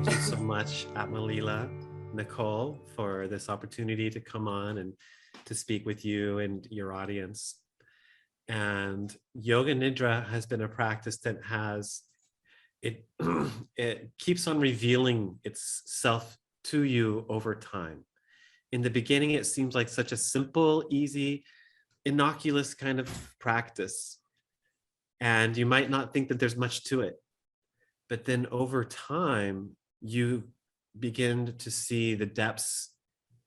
Thank you so much, Atmalila, Nicole, for this opportunity to come on and to speak with you and your audience. And Yoga Nidra has been a practice that has, it, it keeps on revealing itself to you over time. In the beginning, it seems like such a simple, easy, innocuous kind of practice. And you might not think that there's much to it. But then over time, you begin to see the depths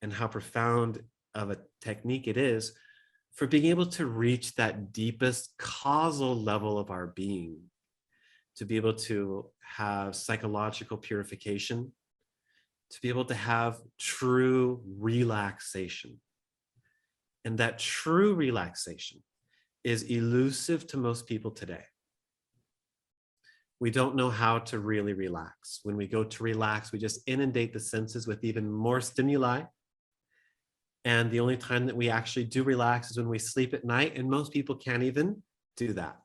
and how profound of a technique it is for being able to reach that deepest causal level of our being, to be able to have psychological purification, to be able to have true relaxation. And that true relaxation is elusive to most people today. We don't know how to really relax. When we go to relax, we just inundate the senses with even more stimuli. And the only time that we actually do relax is when we sleep at night, and most people can't even do that.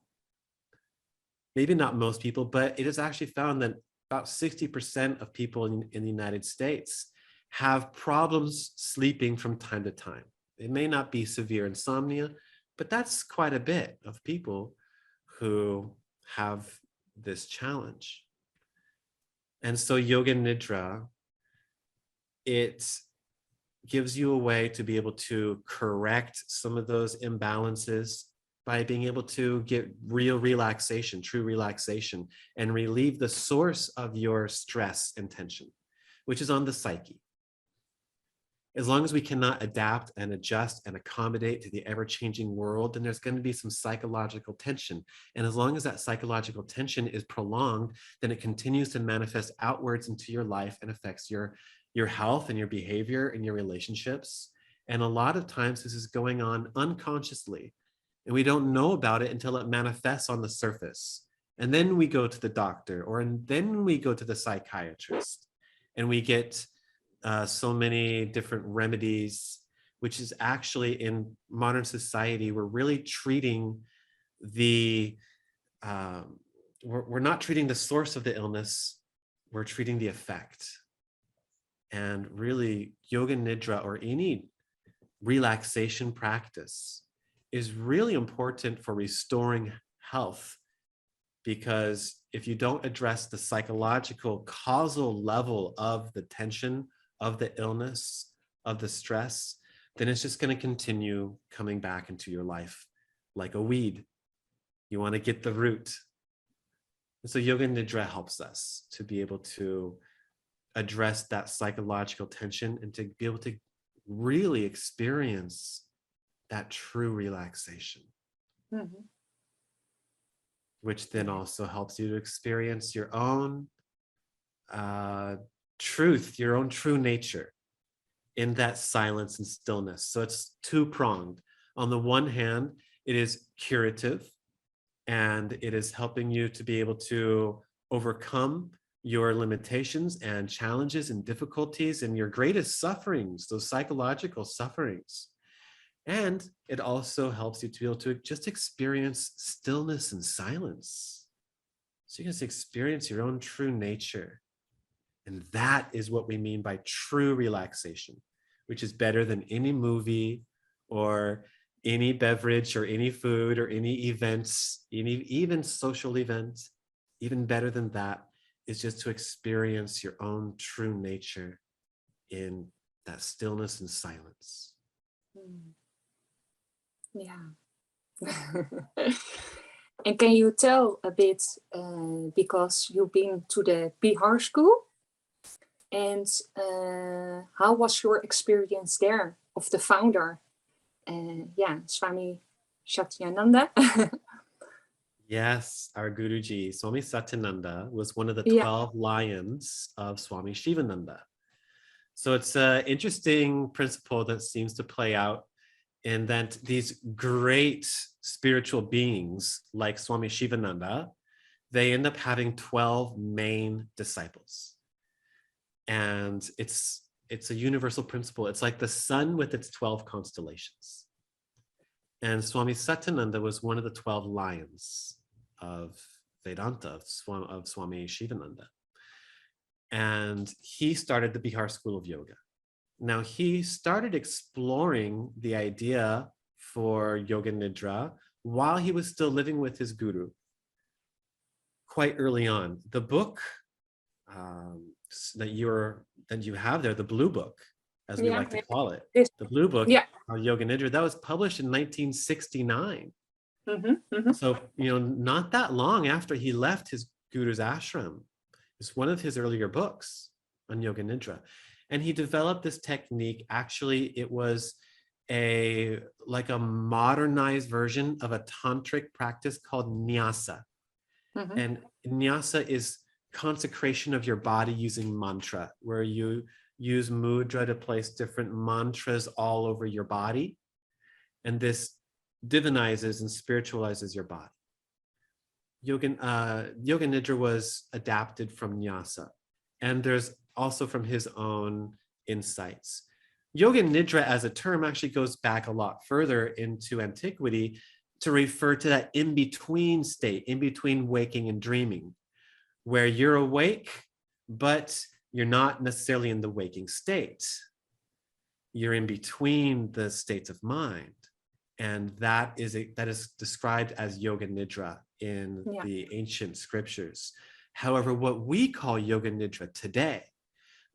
Maybe not most people, but it is actually found that about 60% of people in the United States have problems sleeping from time to time. It may not be severe insomnia, but that's quite a bit of people who have this challenge. And so Yoga Nidra, it gives you a way to be able to correct some of those imbalances by being able to get real relaxation, true relaxation, and relieve the source of your stress and tension, which is on the psyche. As long as we cannot adapt and adjust and accommodate to the ever-changing world, then there's going to be some psychological tension. And as long as that psychological tension is prolonged, then it continues to manifest outwards into your life and affects your health and your behavior and your relationships. And a lot of times this is going on unconsciously, and we don't know about it until it manifests on the surface. And then we go to the doctor, and then we go to the psychiatrist, and we get so many different remedies, which is actually in modern society, we're really treating we're not treating the source of the illness, we're treating the effect. And really, Yoga Nidra or any relaxation practice is really important for restoring health, because if you don't address the psychological causal level of the tension, of the illness, of the stress, then it's just going to continue coming back into your life like a weed. You want to get the root. And so Yoga Nidra helps us to be able to address that psychological tension and to be able to really experience that true relaxation. Mm-hmm. Which then also helps you to experience your own truth, your own true nature in that silence and stillness. So it's two-pronged. On the one hand, it is curative, and it is helping you to be able to overcome your limitations and challenges and difficulties and your greatest sufferings, those psychological sufferings. And it also helps you to be able to just experience stillness and silence. So you can just experience your own true nature. And that is what we mean by true relaxation, which is better than any movie or any beverage or any food or any events, even social events. Even better than that is just to experience your own true nature in that stillness and silence. Yeah. And can you tell a bit, because you've been to the Bihar school, and how was your experience there of the founder? Swami Satyananda. Yes, our Guruji, Swami Satyananda, was one of the 12 lions of Swami Shivananda. So it's an interesting principle that seems to play out in that these great spiritual beings like Swami Shivananda, they end up having 12 main disciples. And it's a universal principle. It's like the sun with its 12 constellations. And Swami Satyananda was one of the 12 lions of Vedanta, of Swami Shivananda. and he started the Bihar School of Yoga. Now, he started exploring the idea for Yoga Nidra while he was still living with his guru quite early on. The book that you have there, the blue book, as we like to call it, the blue book, Yoga Nidra, that was published in 1969. So, not that long after he left his guru's ashram. It's one of his earlier books on Yoga Nidra. And he developed this technique. Actually, it was like a modernized version of a tantric practice called nyasa. And nyasa is consecration of your body using mantra, where you use mudra to place different mantras all over your body. And this divinizes and spiritualizes your body. Yoga Nidra was adapted from nyasa. And there's also from his own insights. Yoga Nidra as a term actually goes back a lot further into antiquity to refer to that in-between state, in between waking and dreaming, where you're awake, but you're not necessarily in the waking state. You're in between the states of mind. And that is described as Yoga Nidra in the ancient scriptures. However, what we call Yoga Nidra today,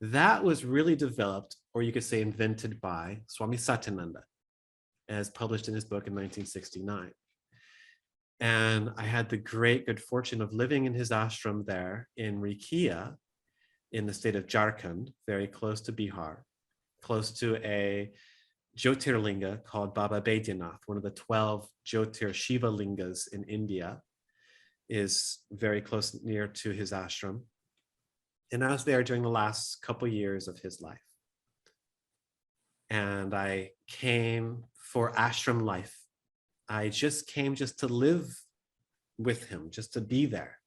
that was really developed, or you could say invented by Swami Satyananda, as published in his book in 1969. And I had the great good fortune of living in his ashram there in Rikiya, in the state of Jharkhand, very close to Bihar, close to a Jyotirlinga called Baba Baidyanath, one of the 12 Jyotir Shiva lingas in India, is very close near to his ashram. And I was there during the last couple years of his life. And I came for ashram life. I just came just to live with him, just to be there.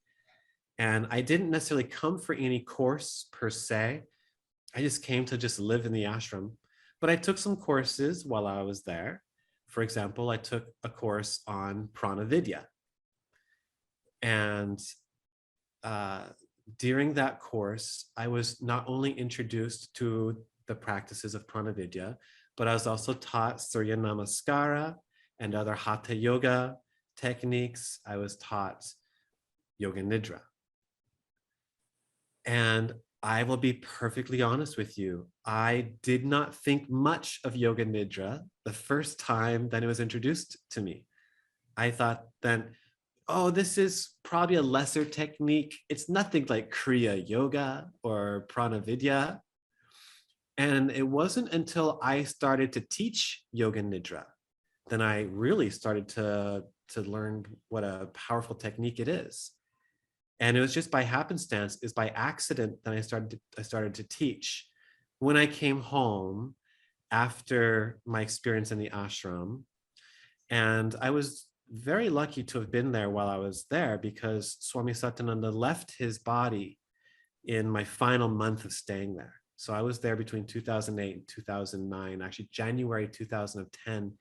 And I didn't necessarily come for any course per se. I just came to just live in the ashram. But I took some courses while I was there. For example, I took a course on Pranavidya. And during that course, I was not only introduced to the practices of Pranavidya, but I was also taught Surya Namaskara and other Hatha Yoga techniques. I was taught Yoga Nidra. And I will be perfectly honest with you. I did not think much of Yoga Nidra the first time that it was introduced to me. I thought then, oh, this is probably a lesser technique. It's nothing like Kriya Yoga or Pranavidya. And it wasn't until I started to teach Yoga Nidra then I really started to learn what a powerful technique it is. And it was just by happenstance, is by accident that I started to teach. When I came home after my experience in the ashram, and I was very lucky to have been there while I was there, because Swami Satyananda left his body in my final month of staying there. So I was there between 2008 and 2009. Actually, January 2010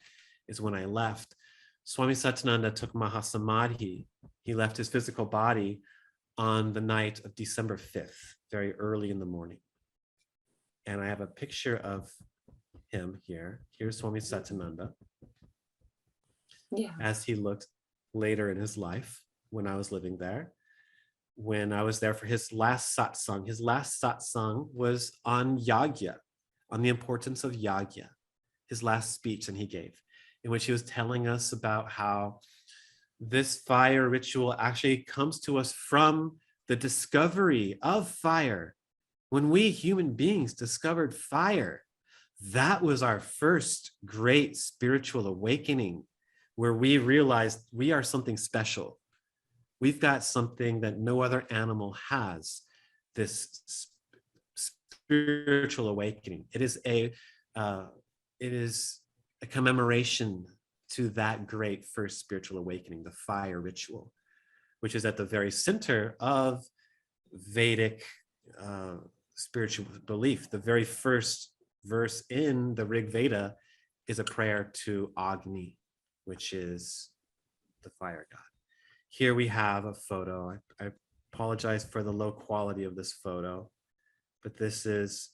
is when I left. Swami Satyananda took Mahasamadhi. He left his physical body on the night of December 5th, very early in the morning. And I have a picture of him here. Here's Swami Satyananda. As he looked later in his life when I was living there. When I was there for his last satsang. His last satsang was on yagya, on the importance of yagya, his last speech that he gave, in which he was telling us about how this fire ritual actually comes to us from the discovery of fire. When we human beings discovered fire, that was our first great spiritual awakening, where we realized we are something special. We've got something that no other animal has, this spiritual awakening. It is a commemoration to that great first spiritual awakening, the fire ritual, which is at the very center of Vedic spiritual belief. The very first verse in the Rig Veda is a prayer to Agni, which is the fire god. Here we have a photo. I apologize for the low quality of this photo. but this is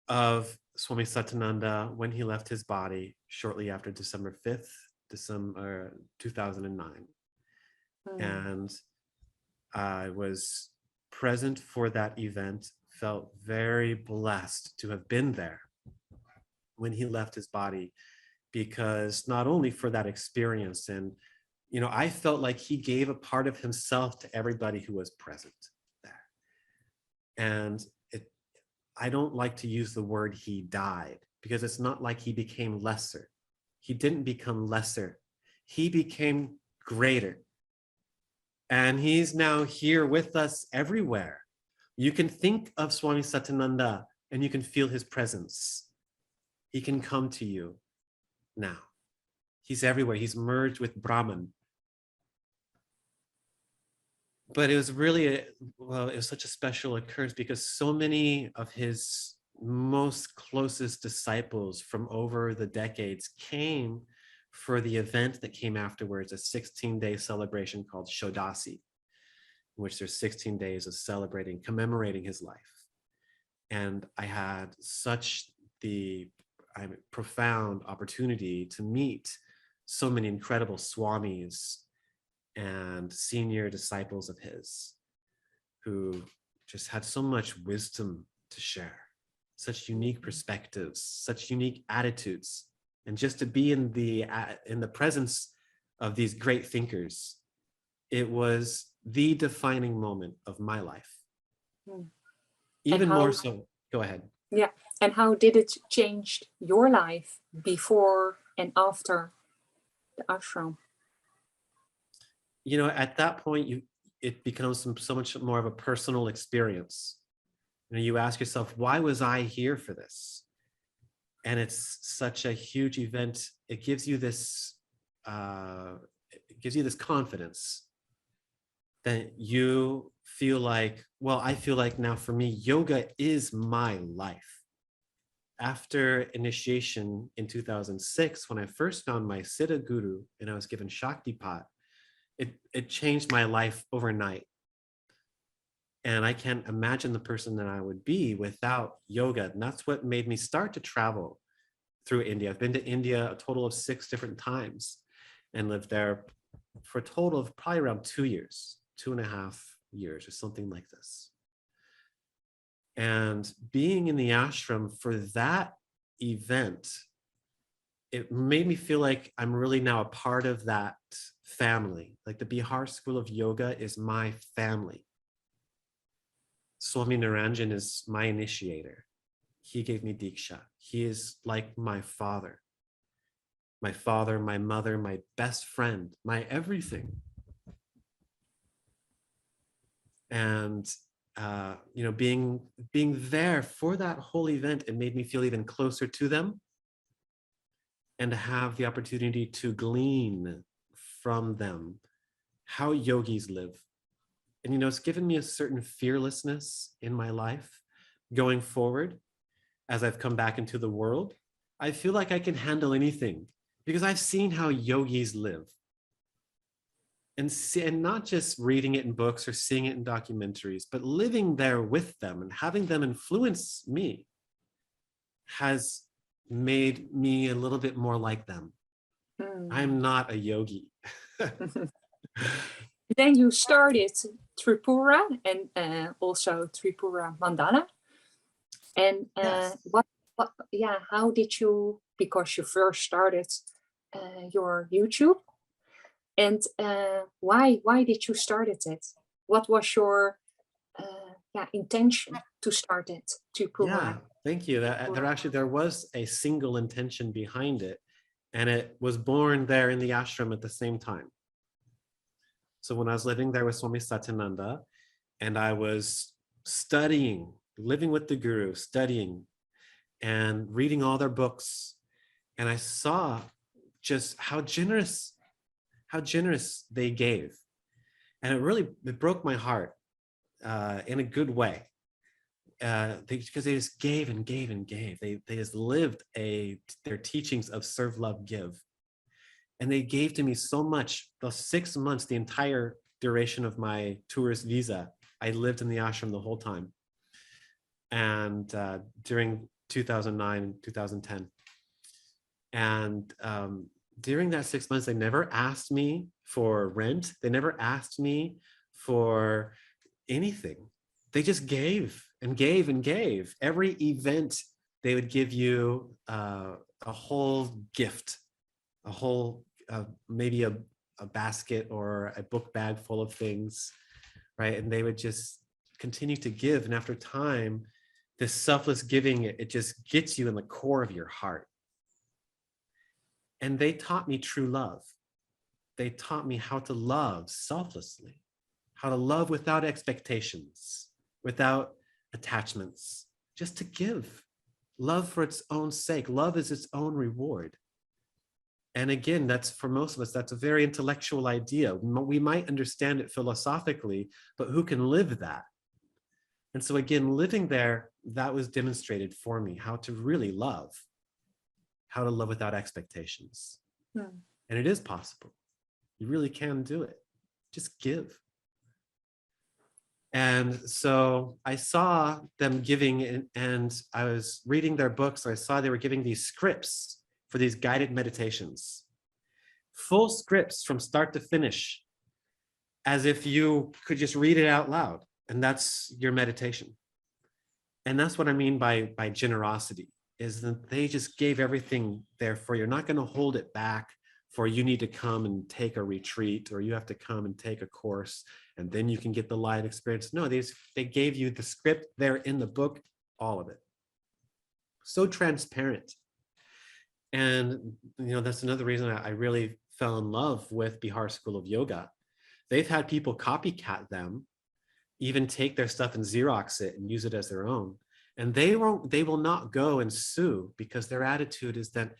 of Swami Satyananda when he left his body shortly after December 5th, December 2009. And I was present for that event, felt very blessed to have been there when he left his body, because not only for that experience, and I felt like he gave a part of himself to everybody who was present there. And I don't like to use the word he died, because it's not like he became lesser. He didn't become lesser. He became greater. And he's now here with us everywhere. You can think of Swami Satyananda and you can feel his presence. He can come to you now. He's everywhere. He's merged with Brahman. But it was really, it was such a special occurrence because so many of his most closest disciples from over the decades came for the event that came afterwards, a 16-day celebration called Shodasi, in which there's 16 days of celebrating, commemorating his life. And I had such the profound opportunity to meet so many incredible swamis and senior disciples of his who just had so much wisdom to share, such unique perspectives, such unique attitudes. And just to be in the presence of these great thinkers, it was the defining moment of my life. Even more so. Go ahead. Yeah. And how did it change your life before and after the ashram? At that point, it becomes so much more of a personal experience. You ask yourself, why was I here for this? And it's such a huge event. It gives you this confidence that you feel like, well, I feel like now for me, yoga is my life. After initiation in 2006, when I first found my Siddha Guru and I was given Shaktipat, it changed my life overnight. And I can't imagine the person that I would be without yoga. And that's what made me start to travel through India. I've been to India a total of 6 different times and lived there for a total of probably around 2 years, 2.5 years or something like this. And being in the ashram for that event, it made me feel like I'm really now a part of that family. Like the Bihar School of Yoga is my family. Swami Niranjan is my initiator. He gave me Diksha. He is like my father, my mother, my best friend, my everything. And being there for that whole event, it made me feel even closer to them and to have the opportunity to glean from them how yogis live. And it's given me a certain fearlessness in my life going forward. As I've come back into the world, I feel like I can handle anything because I've seen how yogis live. And not just reading it in books or seeing it in documentaries, but living there with them and having them influence me has made me a little bit more like them. I'm not a yogi. Then you started Tripura and also Tripura Mandala. And yes. How did you, because you first started your YouTube, and why did you start it? What was your intention to start it? Yeah, thank you. There was a single intention behind it, and it was born there in the ashram at the same time. So when I was living there with Swami Satyananda, and I was studying, living with the Guru, studying, and reading all their books, and I saw just how generous they gave, and it broke my heart in a good way. Because they just gave and gave and gave. They just lived their teachings of serve, love, give. And they gave to me so much. The 6 months, the entire duration of my tourist visa, I lived in the ashram the whole time. and during 2009 and 2010. And during that 6 months, they never asked me for rent. They never asked me for anything. They just gave and gave and gave. Every event, they would give you a whole gift, a whole, maybe a basket or a book bag full of things, right? And they would just continue to give. And after time, this selfless giving, it just gets you in the core of your heart. And they taught me true love. They taught me how to love selflessly, how to love without expectations, without attachments, just to give. Love for its own sake. Love is its own reward. And again, that's for most of us, that's a very intellectual idea. We might understand it philosophically, but who can live that? And so again, living there, that was demonstrated for me, how to really love, how to love without expectations. And it is possible. You really can do it. Just give. And so I saw them giving, and I was reading their books. I saw they were giving these scripts for these guided meditations, full scripts from start to finish, as if you could just read it out loud. And that's your meditation. And that's what I mean by generosity, is that they just gave everything there for you. You're not going to hold it back for you need to come and take a retreat, or you have to come and take a course, and then you can get the light experience. No, they gave you the script there in the book, all of it. So transparent. And that's another reason I really fell in love with Bihar School of Yoga. They've had people copycat them, even take their stuff and Xerox it and use it as their own. And they will not go and sue, because their attitude is that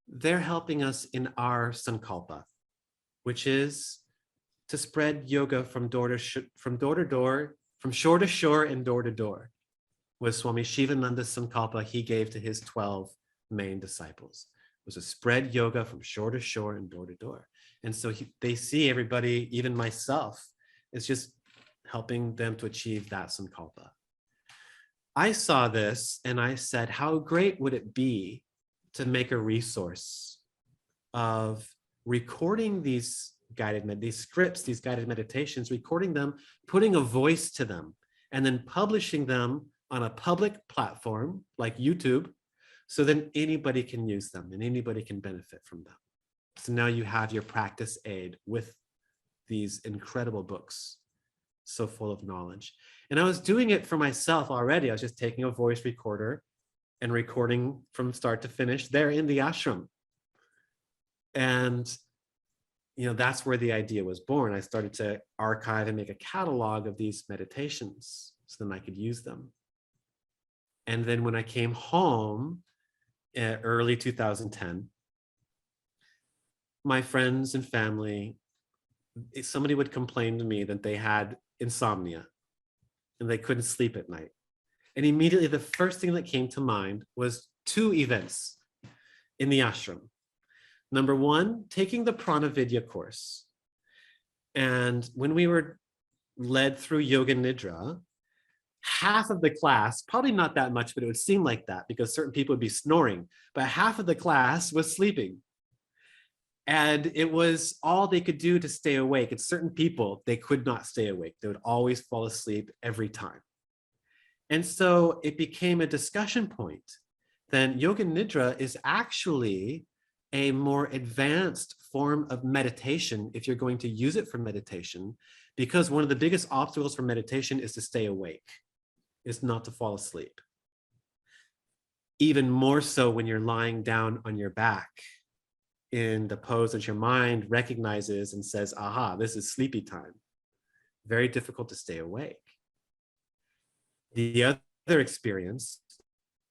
they're helping us in our sankalpa, which is to spread yoga from door to door, from shore to shore and door to door, was Swami Shivananda's sankalpa he gave to his 12 main disciples, was to spread yoga from shore to shore and door to door. And so they see everybody, even myself, is just helping them to achieve that sankalpa. I saw this and I said, how great would it be to make a resource of recording these scripts, these guided meditations, recording them, putting a voice to them, and then publishing them on a public platform like YouTube, so then anybody can use them and anybody can benefit from them. So now you have your practice aid with these incredible books, so full of knowledge. And I was doing it for myself already. I was just taking a voice recorder and recording from start to finish there in the ashram. And that's where the idea was born. I started to archive and make a catalog of these meditations so then I could use them. And then when I came home in early 2010, my friends and family, somebody would complain to me that they had insomnia and they couldn't sleep at night. And immediately the first thing that came to mind was 2 events in the ashram. Number 1, taking the Pranavidya course. And when we were led through Yoga Nidra, half of the class, probably not that much, but it would seem like that because certain people would be snoring, but half of the class was sleeping. And it was all they could do to stay awake. And certain people, they could not stay awake. They would always fall asleep every time. And so it became a discussion point. Then Yoga Nidra is actually a more advanced form of meditation if you're going to use it for meditation, because one of the biggest obstacles for meditation is to stay awake, is not to fall asleep. Even more so when you're lying down on your back in the pose that your mind recognizes and says, aha, this is sleepy time. Very difficult to stay awake. The other experience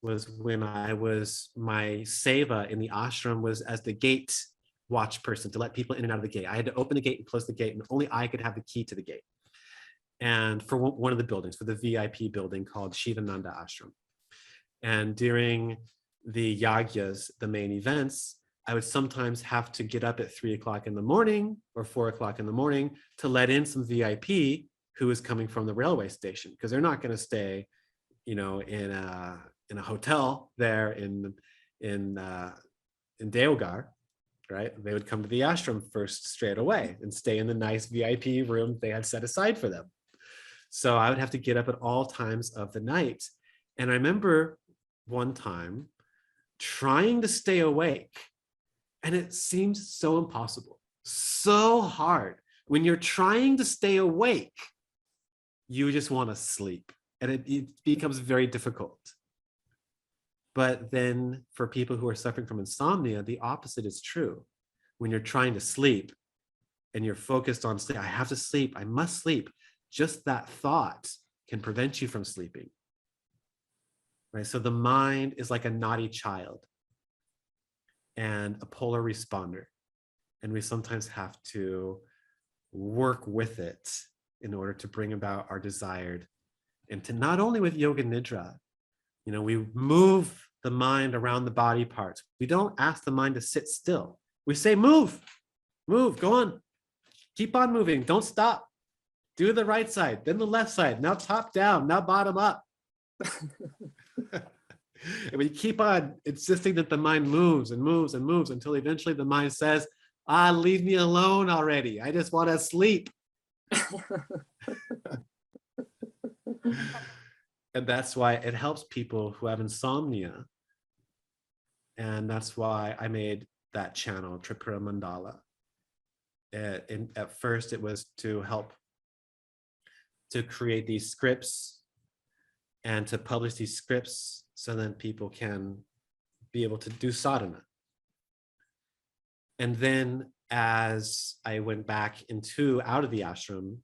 was when my seva in the ashram was as the gate watch person to let people in and out of the gate. I had to open the gate and close the gate, and only I could have the key to the gate. And for one of the buildings, for the VIP building called Shivananda Ashram. And during the yagyas, the main events, I would sometimes have to get up at 3 o'clock in the morning or 4 o'clock in the morning to let in some VIP who is coming from the railway station, because they're not going to stay in a hotel there in Deogar, right? They would come to the ashram first straight away and stay in the nice VIP room they had set aside for them. So I would have to get up at all times of the night. And I remember one time trying to stay awake, and it seemed so impossible, so hard. When you're trying to stay awake, you just want to sleep, and it becomes very difficult. But then for people who are suffering from insomnia, the opposite is true. When you're trying to sleep and you're focused on sleep, I have to sleep, I must sleep, just that thought can prevent you from sleeping. Right? So the mind is like a naughty child and a polar responder. And we sometimes have to work with it in order to bring about our desired. And to not only with yoga nidra, we move the mind around the body parts. We don't ask the mind to sit still. We say, move, go on, keep on moving, don't stop. Do the right side, then the left side, now top down, now bottom up. And we keep on insisting that the mind moves and moves and moves until eventually the mind says, leave me alone already. I just want to sleep. And that's why it helps people who have insomnia. And that's why I made that channel, Tripura Mandala. At first, it was to help to create these scripts and to publish these scripts so then people can be able to do sadhana. And then as I went back out of the ashram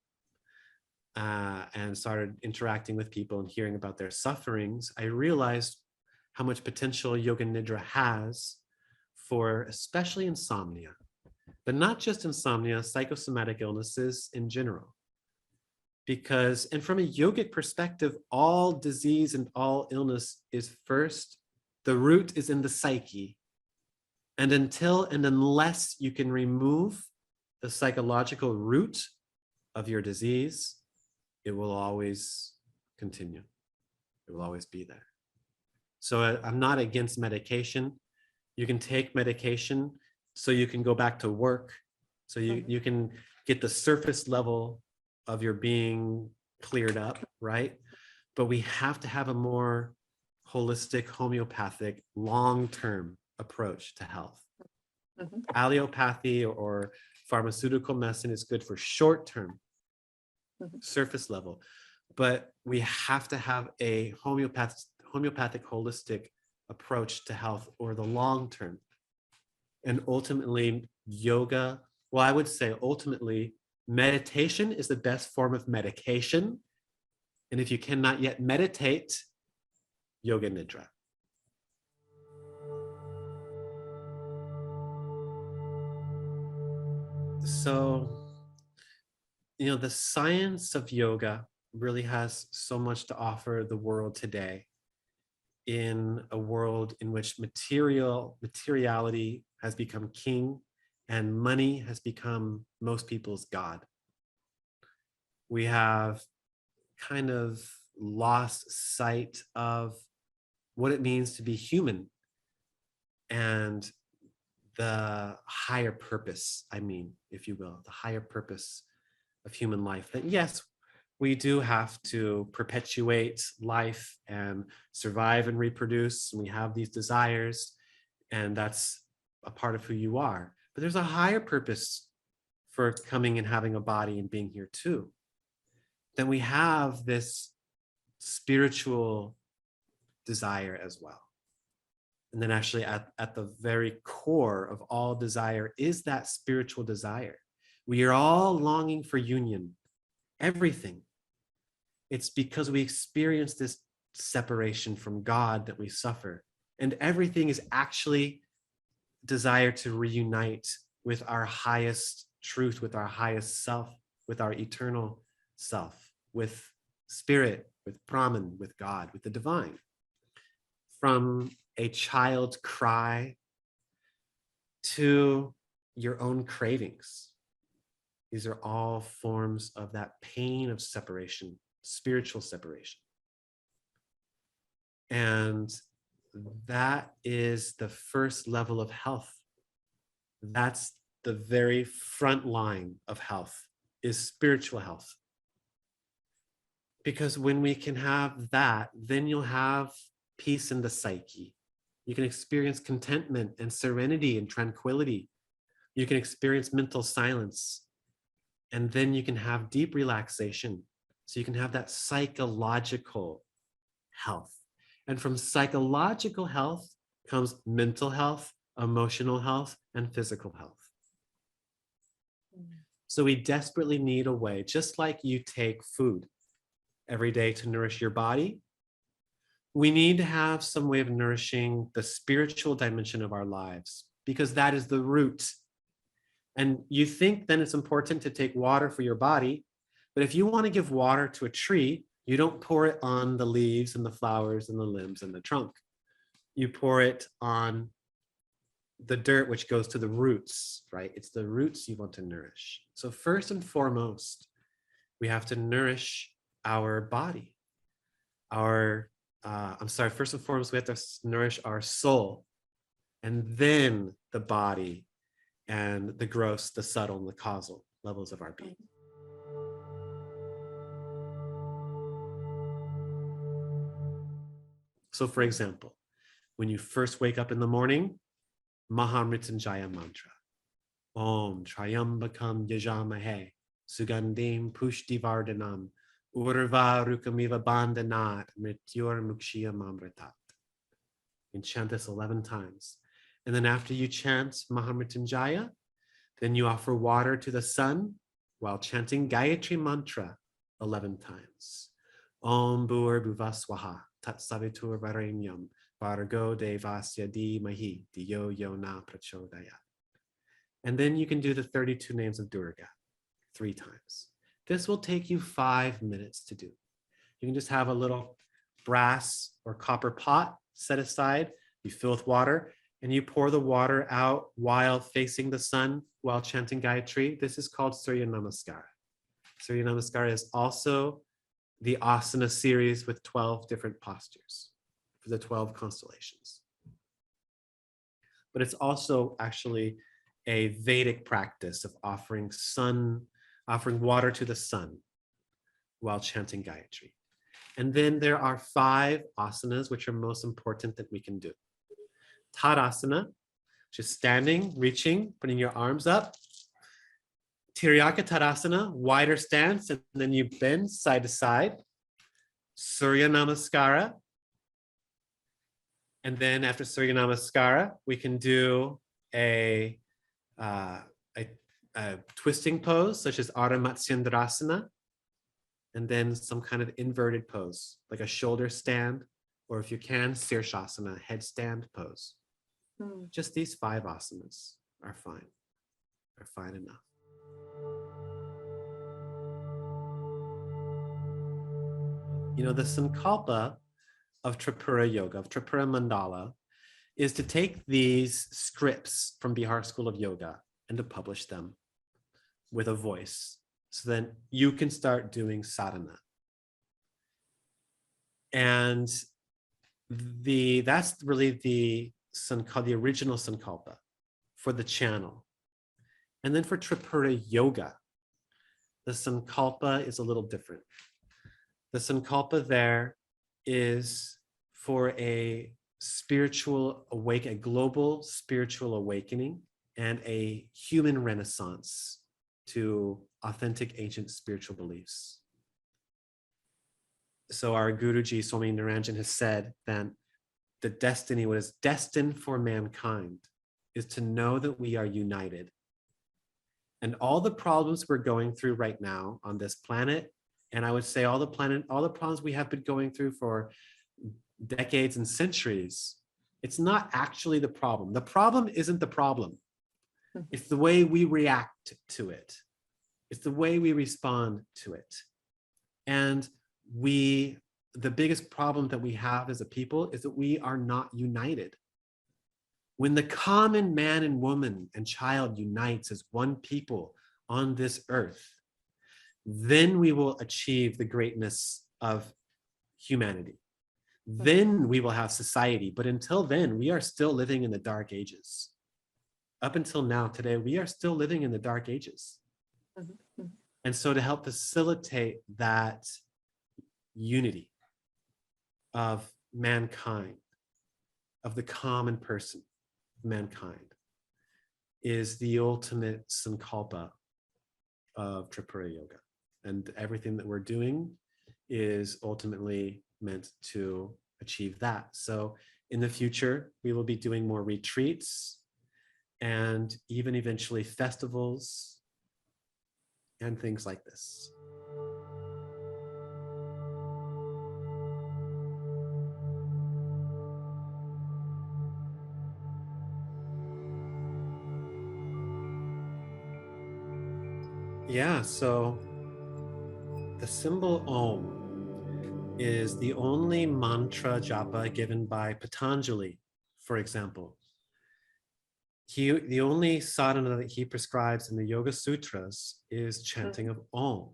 and started interacting with people and hearing about their sufferings, I realized how much potential yoga nidra has for especially insomnia, but not just insomnia, psychosomatic illnesses in general. And from a yogic perspective, all disease and all illness is first, the root is in the psyche. And until and unless you can remove the psychological root of your disease, it will always continue. It will always be there. So I'm not against medication. You can take medication so you can go back to work, so you can get the surface level of your being cleared up, right? But we have to have a more holistic, homeopathic, long-term approach to health. Mm-hmm. Allopathy or pharmaceutical medicine is good for short-term, surface level, but we have to have a homeopathic, holistic approach to health or the long term. And ultimately, yoga, well, I would say ultimately, meditation is the best form of medication. And if you cannot yet meditate, yoga nidra. So, the science of yoga really has so much to offer the world today, in a world in which materiality has become king and money has become most people's god. We have kind of lost sight of what it means to be human and the higher purpose, if you will, the higher purpose of human life. That yes, we do have to perpetuate life and survive and reproduce. And we have these desires, and that's a part of who you are. But there's a higher purpose for coming and having a body and being here too. Then we have this spiritual desire as well. And then actually at the very core of all desire is that spiritual desire. We are all longing for union, everything. It's because we experience this separation from God that we suffer. And everything is actually desire to reunite with our highest truth, with our highest self, with our eternal self, with spirit, with Brahman, with God, with the divine. From a child's cry to your own cravings. These are all forms of that pain of separation, spiritual separation. And that is the first level of health. That's the very front line of health, is spiritual health. Because when we can have that, then you'll have peace in the psyche. You can experience contentment and serenity and tranquility. You can experience mental silence. And then you can have deep relaxation. So you can have that psychological health. And from psychological health comes mental health, emotional health, and physical health. So we desperately need a way, just like you take food every day to nourish your body, we need to have some way of nourishing the spiritual dimension of our lives, because that is the root. And you think then it's important to take water for your body, but if you want to give water to a tree, you don't pour it on the leaves and the flowers and the limbs and the trunk. You pour it on the dirt, which goes to the roots, right? It's the roots you want to nourish. So first and foremost, we have to nourish our body. First and foremost, we have to nourish our soul, and then the body and the gross, the subtle, and the causal levels of our being. So for example, when you first wake up in the morning, Mahamrityunjaya mantra. Om Trayambakam Yajamahe Sugandim Pushtivardhanam Urva Rukamiva Bandhanat Mrityur Mukshya Mamritat. You can chant this 11 times. And then after you chant Mahamrityunjaya, then you offer water to the sun while chanting Gayatri Mantra 11 times. Om Bhur Bhuvaswaha Tat Savitur Varenyam Bhargo Devasya Dhimahi Dhiyo Yona Prachodayat. And then you can do the 32 names of Durga 3 times. This will take you 5 minutes to do. You can just have a little brass or copper pot set aside. You fill with water and you pour the water out while facing the sun while chanting Gayatri. This is called Surya Namaskara. Surya Namaskara is also the asana series with 12 different postures for the 12 constellations. But it's also actually a Vedic practice of offering water to the sun while chanting Gayatri. And then there are 5 asanas which are most important that we can do. Tadasana, which is standing, reaching, putting your arms up. Tiryaka Tadasana, wider stance, and then you bend side to side. Surya Namaskara. And then after Surya Namaskara, we can do a twisting pose, such as Ardha Matsyendrasana, and then some kind of inverted pose, like a shoulder stand, or if you can, Sirshasana, headstand pose. Just these 5 asanas are fine enough. You know, the sankalpa of Tripura Yoga, of Tripura Mandala, is to take these scripts from Bihar School of Yoga and to publish them with a voice, so then you can start doing sadhana. And that's really the original sankalpa for the channel. And then for Tripura Yoga, the sankalpa is a little different. The sankalpa there is for a global spiritual awakening and a human renaissance to authentic ancient spiritual beliefs. So our Guruji, Swami Niranjan, has said that what is destined for mankind is to know that we are united. And all the problems we're going through right now on this planet, and I would say all the problems we have been going through for decades and centuries, it's not actually the problem. The problem isn't the problem. It's the way we react to it. It's the way we respond to it. And the biggest problem that we have as a people is that we are not united. When the common man and woman and child unites as one people on this earth, then we will achieve the greatness of humanity. Then we will have society. But until then, we are still living in the dark ages. Up until now, today, we are still living in the dark ages. And so to help facilitate that unity of mankind, of the common person, mankind, is the ultimate sankalpa of Tripura Yoga. And everything that we're doing is ultimately meant to achieve that. So in the future, we will be doing more retreats and even eventually festivals and things like this. Yeah, so the symbol Om is the only mantra japa given by Patanjali, for example. The only sadhana that he prescribes in the Yoga Sutras is chanting of Om.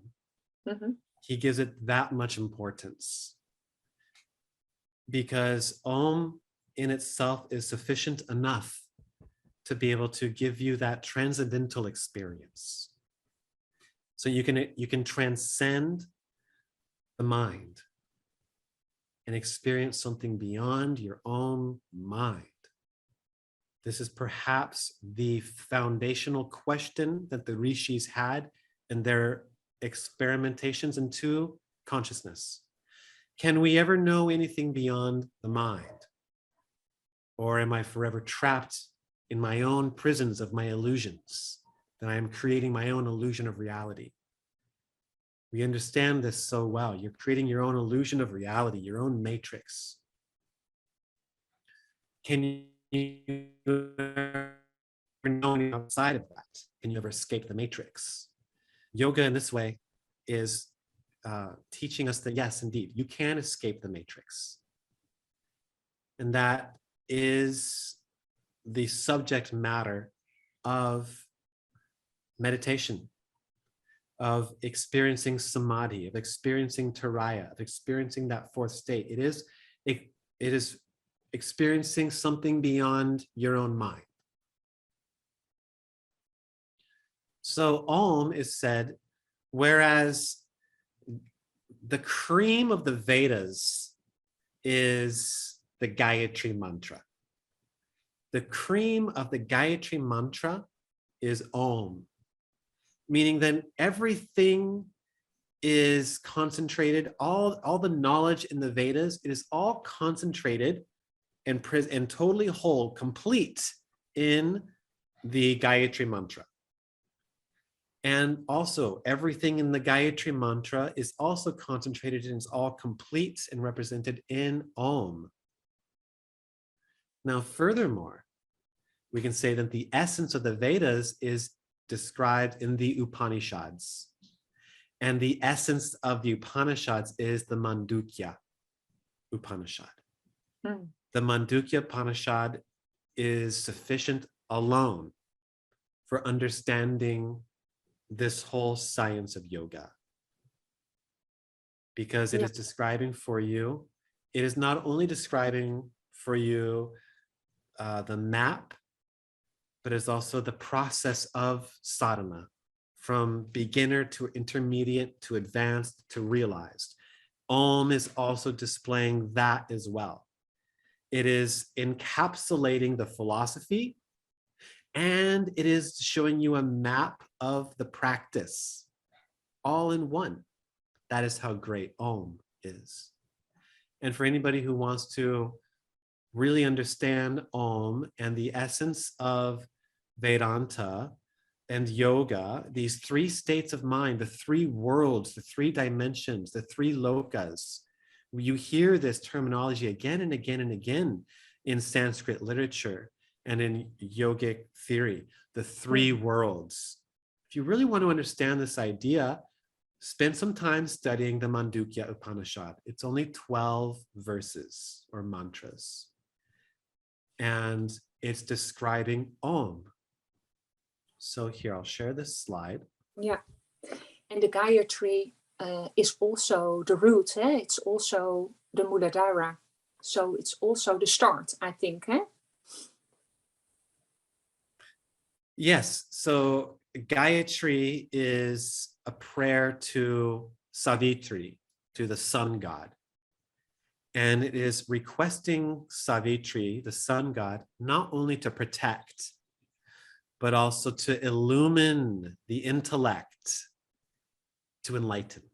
He gives it that much importance because Om in itself is sufficient enough to be able to give you that transcendental experience. So you can transcend the mind and experience something beyond your own mind. This is perhaps the foundational question that the rishis had in their experimentations into consciousness. Can we ever know anything beyond the mind? Or am I forever trapped in my own prisons of my illusions? That I am creating my own illusion of reality. We understand this so well. You're creating your own illusion of reality, your own matrix. Can you ever know anything outside of that? Can you ever escape the matrix? Yoga in this way is teaching us that yes, indeed, you can escape the matrix. And that is the subject matter of meditation, of experiencing samadhi, of experiencing Turiya, of experiencing that fourth state. It is experiencing something beyond your own mind. So Om is said, whereas the cream of the Vedas is the Gayatri Mantra. The cream of the Gayatri Mantra is Om, meaning that everything is concentrated, all the knowledge in the Vedas, it is all concentrated and totally whole, complete in the Gayatri Mantra. And also everything in the Gayatri Mantra is also concentrated and is all complete and represented in Om. Now, furthermore, we can say that the essence of the Vedas is described in the Upanishads. And the essence of the Upanishads is the Mandukya Upanishad. The Mandukya Upanishad is sufficient alone for understanding this whole science of yoga. Because it is describing for you, it is not only describing for you the map, but it's also the process of sadhana, from beginner to intermediate to advanced to realized. Om is also displaying that as well. It is encapsulating the philosophy, and it is showing you a map of the practice, all in one. That is how great Om is. And for anybody who wants to really understand Om and the essence of Vedanta and yoga, these three states of mind, the three worlds, the three dimensions, the three lokas, you hear this terminology again and again and again in Sanskrit literature and in yogic theory, the three worlds. If you really want to understand this idea, spend some time studying the Mandukya Upanishad. It's only 12 verses or mantras. And it's describing Om. So here, I'll share this slide. Yeah. And the Gayatri is also the root. It's also the Muladhara. So it's also the start, I think. Eh? Yes. So Gayatri is a prayer to Savitri, to the sun god. And it is requesting Savitri, the sun god, not only to protect, but also to illumine the intellect, to enlighten.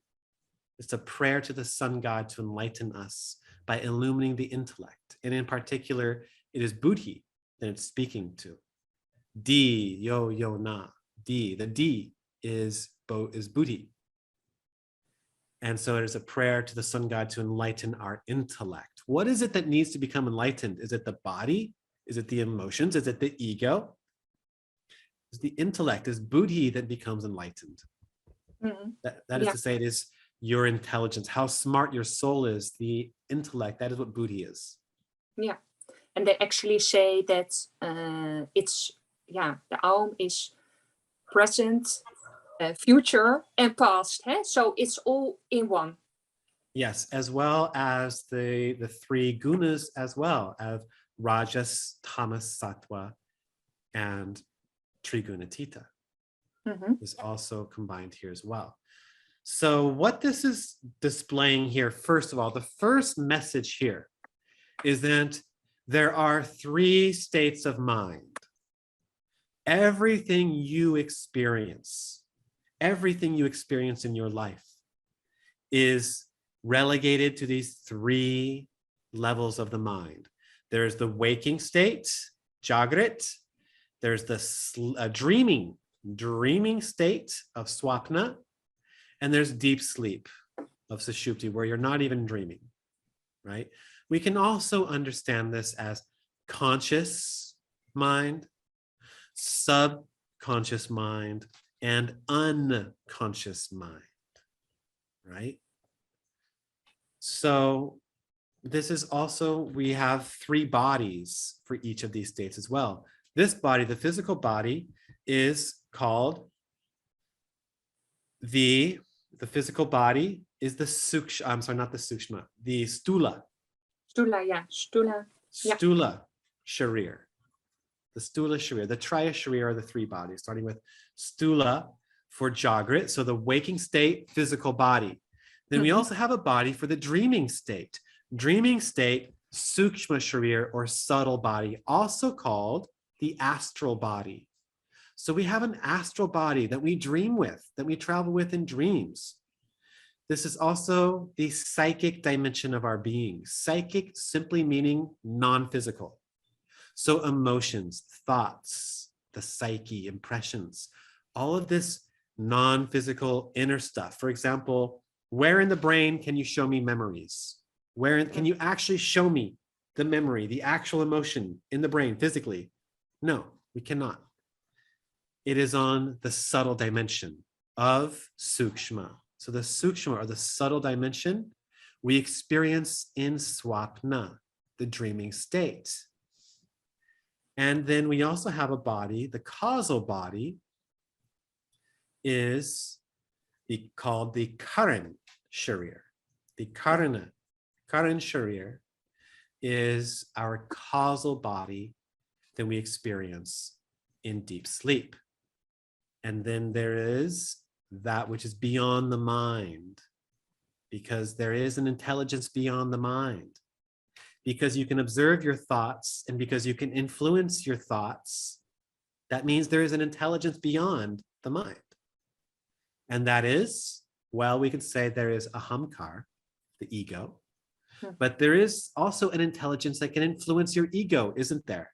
It's a prayer to the sun god to enlighten us by illumining the intellect. And in particular, it is Buddhi that it's speaking to. D, yo, yo, na. D, the D is Buddhi. And so it is a prayer to the sun god to enlighten our intellect. What is it that needs to become enlightened? Is it the body? Is it the emotions? Is it the ego? It's the intellect, is Buddhi that becomes enlightened. Mm-hmm. That is to say, it is your intelligence, how smart your soul is, the intellect, that is what Buddhi is. Yeah. And they actually say that it's, the AUM is present, future, and past. Eh? So it's all in one. Yes, as well as the three gunas as well, of Rajas, Tamas, Sattva, and Trigunatita is also combined here as well. So what this is displaying here, first of all, the first message here is that there are three states of mind. Everything you experience in your life is relegated to these three levels of the mind. There's the waking state, jagrat. There's the dreaming state of svapna. And there's deep sleep of sushupti, where you're not even dreaming, right? We can also understand this as conscious mind, subconscious mind, and unconscious mind, right? So this is also, we have three bodies for each of these states as well. This body, the physical body, is called the physical body is the sukshma, I'm sorry, not the sukshma, the stula. Stula, yeah. Stula. Stula sharir. The stula sharir. The triya sharir are the three bodies, starting with stula for jagrat, so the waking state, physical body. Then we also have a body for the dreaming state. Dreaming state, sukshma sharir, or subtle body, also called the astral body. So we have an astral body that we dream with, that we travel with in dreams. This is also the psychic dimension of our being. Psychic simply meaning non-physical. So emotions, thoughts, the psyche, impressions, all of this non-physical inner stuff. For example, where in the brain can you show me memories? Where can you actually show me the memory, the actual emotion in the brain physically? No, we cannot. It is on the subtle dimension of sukshma. So the sukshma, or the subtle dimension, we experience in svapna, the dreaming state. And then we also have a body, the causal body is called the Karan sharir. The Karan sharir is our causal body that we experience in deep sleep. And then there is that which is beyond the mind, because there is an intelligence beyond the mind, because you can observe your thoughts and because you can influence your thoughts. That means there is an intelligence beyond the mind. And that is, well, we could say there is ahamkar, the ego, but there is also an intelligence that can influence your ego, isn't there?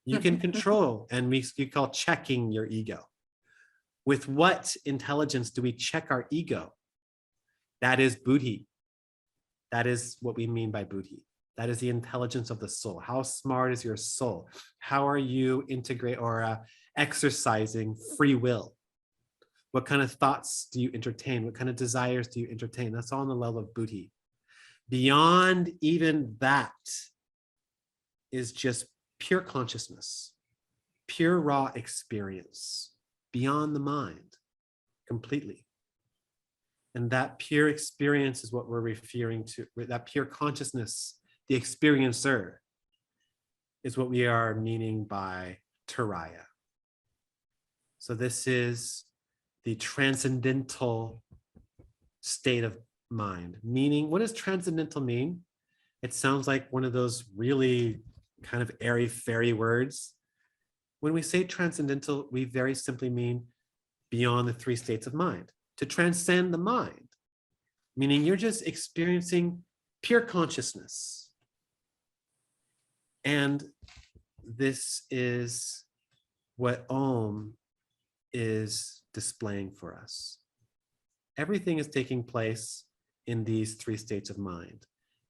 You can control, and we call checking your ego. With what intelligence do we check our ego? That is buddhi. That is what we mean by buddhi. That is the intelligence of the soul. How smart is your soul? How are you exercising free will? What kind of thoughts do you entertain? What kind of desires do you entertain? That's all on the level of buddhi. Beyond even that is just pure consciousness, pure raw experience, beyond the mind, completely. And that pure experience is what we're referring to, that pure consciousness, the experiencer, is what we are meaning by Turiya. So this is the transcendental state of mind. Meaning, what does transcendental mean? It sounds like one of those really kind of airy-fairy words. When we say transcendental, we very simply mean beyond the three states of mind. To transcend the mind, meaning you're just experiencing pure consciousness. And this is what Om is displaying for us. Everything is taking place in these three states of mind.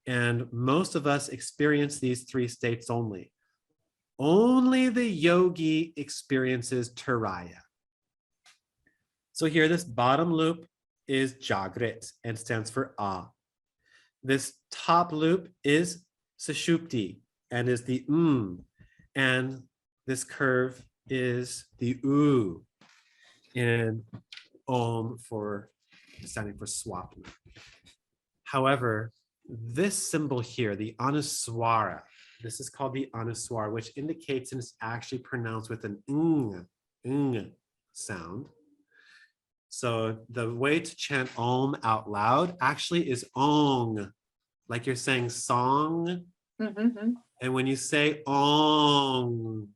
And most of us experience these three states only. Only the yogi experiences Turiya. So here, this bottom loop is jagrat and stands for A. This top loop is sushupti and is the and this curve is the U in Om for standing for swapna. However, this symbol here, the anuswara, this is called the anuswara, which indicates and is actually pronounced with an ng sound. So the way to chant Om out loud actually is ong, like you're saying song. Mm-hmm. And when you say ong,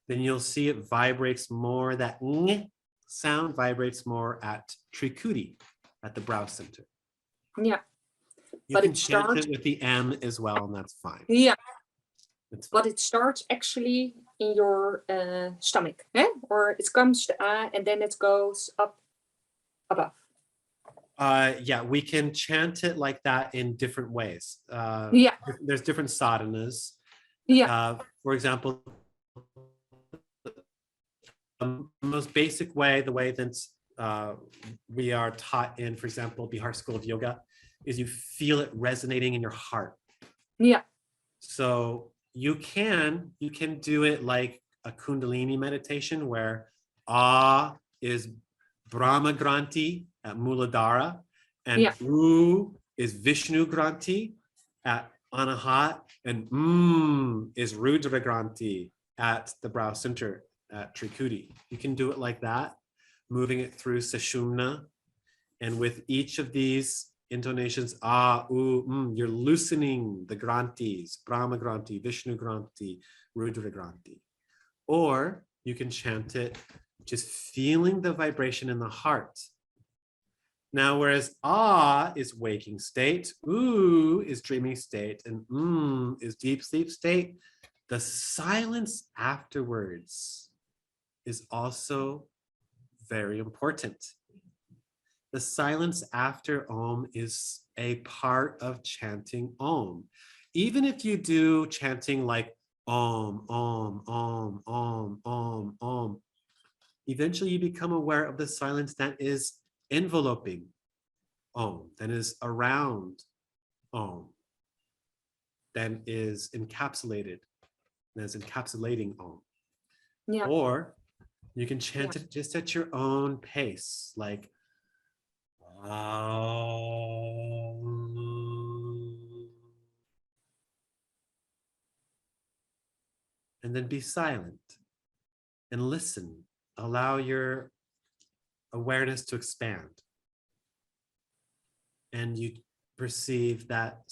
then you'll see it vibrates more, that ng sound vibrates more at trikuti, at the brow center. Yeah. You can chant it with the M as well, and that's fine. Yeah. It's But it starts actually in your stomach, eh? Or it comes to A and then it goes up above. Yeah, we can chant it like that in different ways. Yeah. There's different sadhanas. Yeah. For example, the most basic way, the way that we are taught in, for example, Bihar School of Yoga, is you feel it resonating in your heart. Yeah. So you can do it like a Kundalini meditation where A is Brahma Granti at Muladhara, and U is Vishnu Granti at Anahat, and is Rudra Granti at the brow center at Trikuti. You can do it like that, moving it through Sushumna, and with each of these intonations, you're loosening the Grantis, Brahma Granti, Vishnu Granti, Rudra Granti. Or you can chant it just feeling the vibration in the heart. Now, whereas is waking state, is dreaming state, and is deep sleep state, the silence afterwards is also very important. The silence after Om is a part of chanting Om. Even if you do chanting like Om, Om, Om, Om, Om, Om, eventually you become aware of the silence that is enveloping Om, that is around Om, that is encapsulated, that is encapsulating Om. Yeah. Or you can chant it just at your own pace, like and then be silent and listen. Allow your awareness to expand. And you perceive that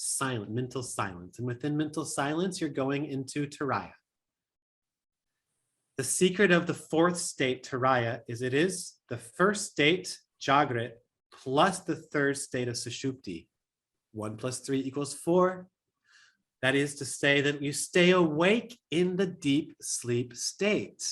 mental silence. And within mental silence, you're going into Turiya. The secret of the fourth state, Turiya, is it is the first state, jagrat, plus the third state of sushupti. 1 + 3 = 4. That is to say that you stay awake in the deep sleep state.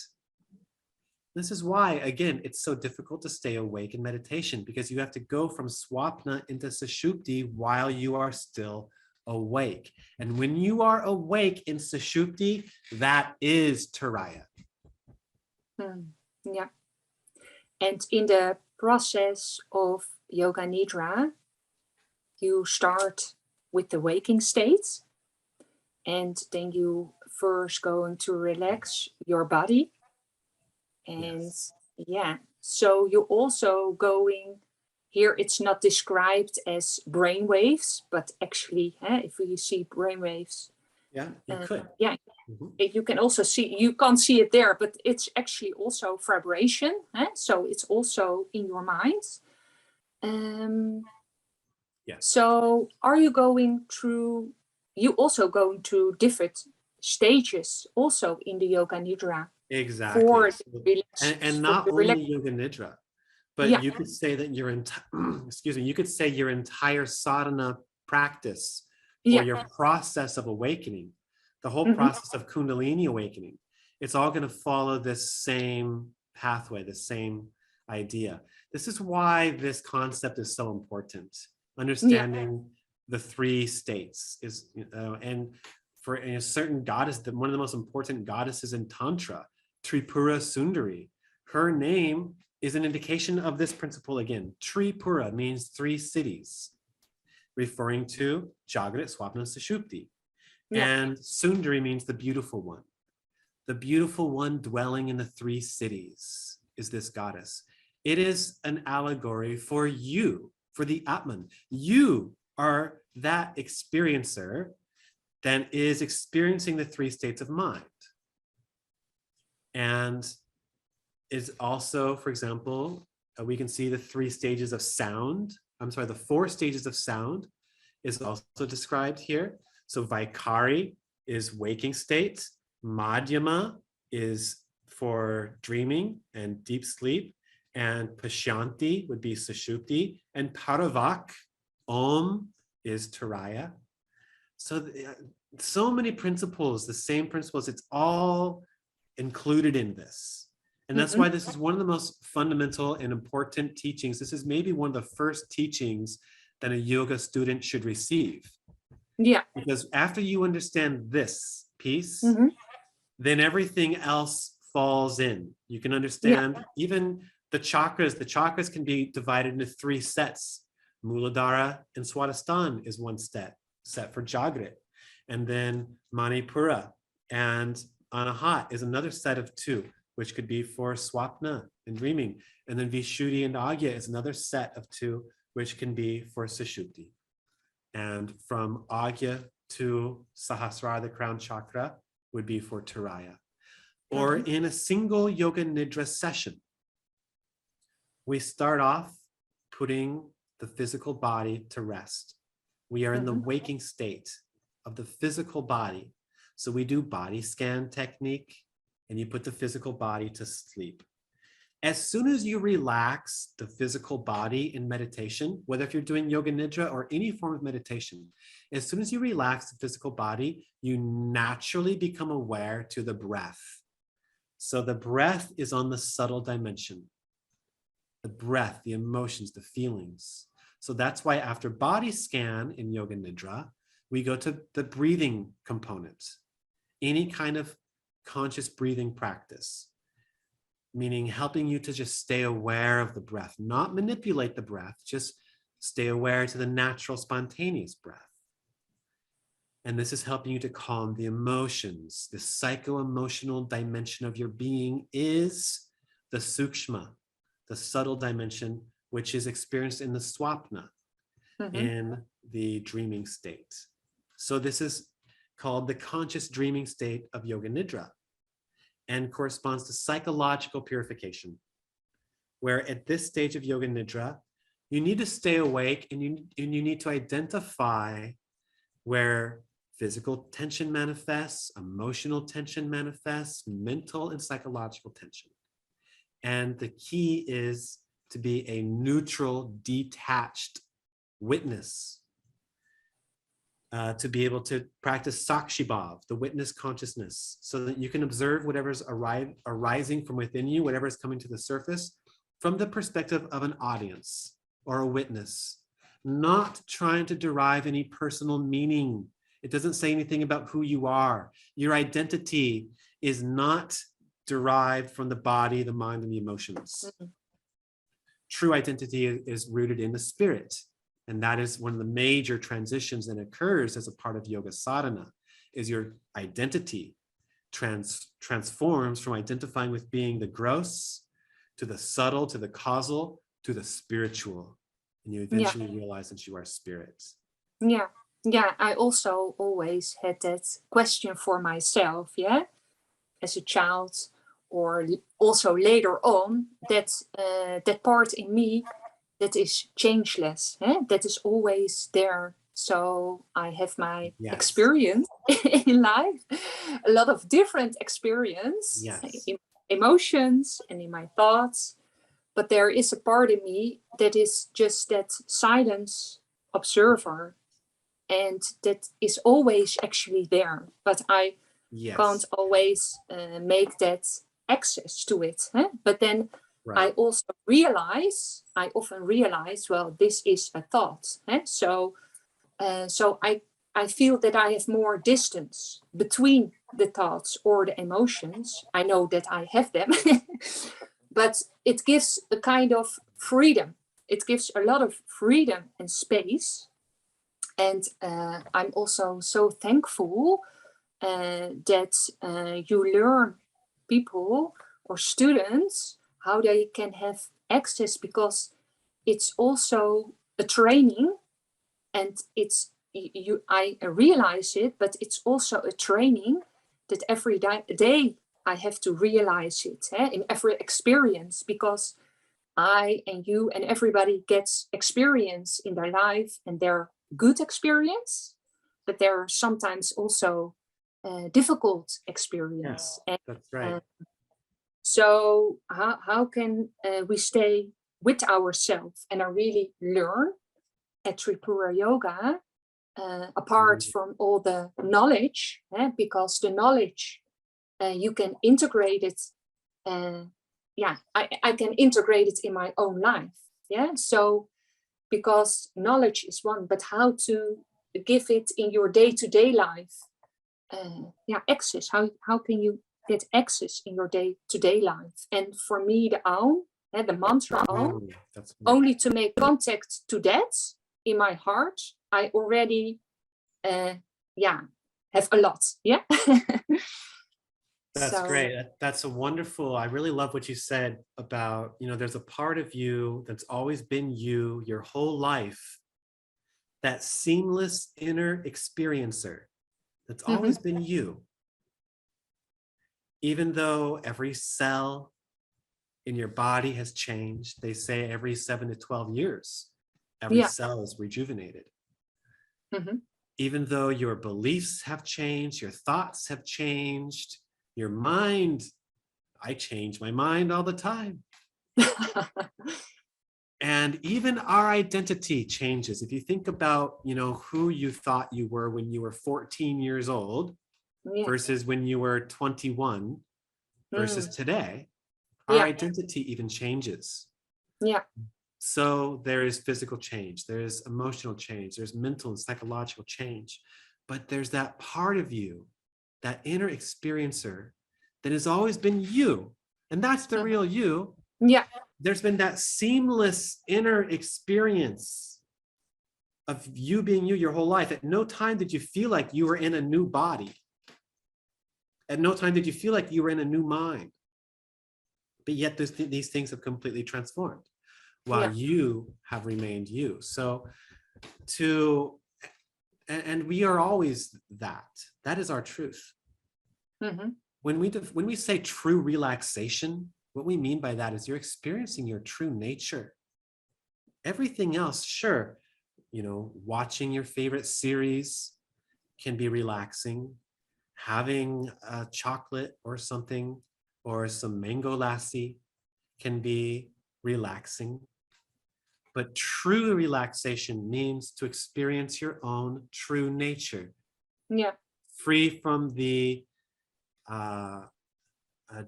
This is why, again, it's so difficult to stay awake in meditation, because you have to go from swapna into sushupti while you are still awake. And when you are awake in sushupti, that is Turiya. Yeah. And in the process of Yoga Nidra, you start with the waking state, and then you first going to relax your body. And so you're also going here it's not described as brain waves, but actually, if you see brain waves, Yeah, you could. Yeah, you can also see, you can't see it there, but it's actually also vibration. So it's also in your mind. Yes. So are you going through, you also going through different stages also in the Yoga Nidra? Exactly. For And not only Yoga Nidra, but yeah. you could say that your excuse me, you could say your entire sadhana practice or your process of awakening, the whole process of Kundalini awakening, it's all going to follow this same pathway, the same idea. This is why this concept is so important. Understanding the three states is, and for a certain goddess, one of the most important goddesses in Tantra, Tripura Sundari, her name is an indication of this principle again. Tripura means three cities, referring to jagrat, svapna, sushupti. And Sundari means the beautiful one. The beautiful one dwelling in the three cities is this goddess. It is an allegory for you, for the Atman. You are that experiencer that is experiencing the three states of mind. And is also, for example, we can see the three stages of sound. I'm sorry, the four stages of sound is also described here. So Vaikari is waking state. Madhyama is for dreaming and deep sleep. And Pashyanti would be Sushupti. And Paravak, Om, is Turiya. So many principles, the same principles, it's all included in this. And that's why this is one of the most fundamental and important teachings. This is maybe one of the first teachings that a yoga student should receive. Yeah. Because after you understand this piece, then everything else falls in. You can understand even the chakras. The chakras can be divided into three sets. Muladhara and Swadhisthana is one set for jagrat. And then Manipura and Anahat is another set of two, which could be for swapna and dreaming. And then Vishuddhi and Agya is another set of two, which can be for sushupti. And from Agya to Sahasrara, the crown chakra, would be for Turiya. Or in a single Yoga Nidra session, we start off putting the physical body to rest. We are in the waking state of the physical body. So we do body scan technique, and you put the physical body to sleep. As soon as you relax the physical body in meditation, whether if you're doing Yoga Nidra or any form of meditation, as soon as you relax the physical body, you naturally become aware to the breath. So the breath is on the subtle dimension. The breath, the emotions, the feelings. So that's why after body scan in Yoga Nidra, we go to the breathing component. Any kind of conscious breathing practice, meaning helping you to just stay aware of the breath, not manipulate the breath, just stay aware to the natural, spontaneous breath. And this is helping you to calm the emotions. The psycho-emotional dimension of your being is the sukshma, the subtle dimension, which is experienced in the swapna, in the dreaming state. So this is called the conscious dreaming state of Yoga Nidra, and corresponds to psychological purification, where at this stage of Yoga Nidra, you need to stay awake and you need to identify where physical tension manifests, emotional tension manifests, mental and psychological tension. And the key is to be a neutral, detached witness, to be able to practice sakshibhav, the witness consciousness, so that you can observe whatever's arising from within you, whatever is coming to the surface, from the perspective of an audience or a witness, not trying to derive any personal meaning. It doesn't say anything about who you are. Your identity is not derived from the body, the mind, and the emotions. True identity is rooted in the spirit. And that is one of the major transitions that occurs as a part of yoga sadhana, is your identity transforms from identifying with being the gross to the subtle, to the causal, to the spiritual. and you Yeah. eventually realize that you are spirit. Yeah. Yeah. I also always had that question for myself, yeah, as a child, or also later on, that that part in me that is changeless, that is always there. So I have my Yes. experience in life, a lot of different experience, Yes. emotions and in my thoughts. But there is a part in me that is just that silence observer, and that is always actually there. But I can't Yes. always make that access to it. But then Right. I often realize, well, this is a thought. So I feel that I have more distance between the thoughts or the emotions. I know that I have them, but it gives a kind of freedom. It gives a lot of freedom and space. And I'm also so thankful that you learn people or students how they can have access, because it's also a training, and I realize it, but it's also a training that every day I have to realize it, in every experience, because I and you and everybody gets experience in their life, and they're good experience, but there are sometimes also difficult experience. Yeah, that's right. So how can we stay with ourselves? And I really learn at Tripura Yoga, apart from all the knowledge, because the knowledge, you can integrate it. I can integrate it in my own life. Yeah, so because knowledge is one, but how to give it in your day-to-day life, access. How can you get access in your day-to-day life? And for me, the AUM, the mantra AUM, only to make contact to that in my heart, I already have a lot. Yeah. That's great. That's a wonderful, I really love what you said about, there's a part of you that's always been you your whole life, that seamless inner experiencer that's always been you. Even though every cell in your body has changed, they say every 7 to 12 years, every cell is rejuvenated. Even though your beliefs have changed, your thoughts have changed, your mind, I change my mind all the time. And even our identity changes. If you think about, who you thought you were when you were 14 years old versus when you were 21 versus today, our identity even changes. Yeah. So there is physical change, there's emotional change, there's mental and psychological change, but there's that part of you, that inner experiencer that has always been you. And that's the real you. Yeah. There's been that seamless inner experience of you being you your whole life. At no time did you feel like you were in a new body. At no time did you feel like you were in a new mind. But yet these things have completely transformed while you have remained you. So and we are always that. That is our truth. When we say true relaxation, what we mean by that is you're experiencing your true nature. Everything else, sure, watching your favorite series can be relaxing. Having a chocolate or something, or some mango lassi, can be relaxing. But true relaxation means to experience your own true nature. Yeah. Free from the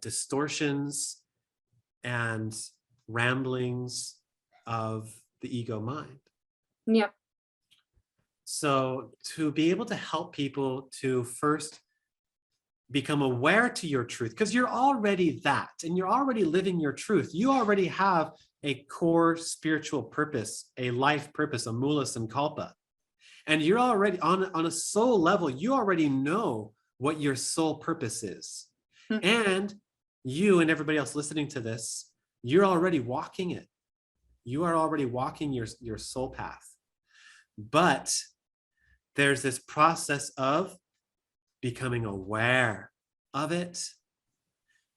distortions and ramblings of the ego mind. Yeah. So to be able to help people to first become aware to your truth, because you're already that, and you're already living your truth. You already have a core spiritual purpose, a life purpose, a mula sankalpa. And you're already on a soul level, you already know what your soul purpose is. And you and everybody else listening to this, you're already walking it. You are already walking your soul path. But there's this process of becoming aware of it.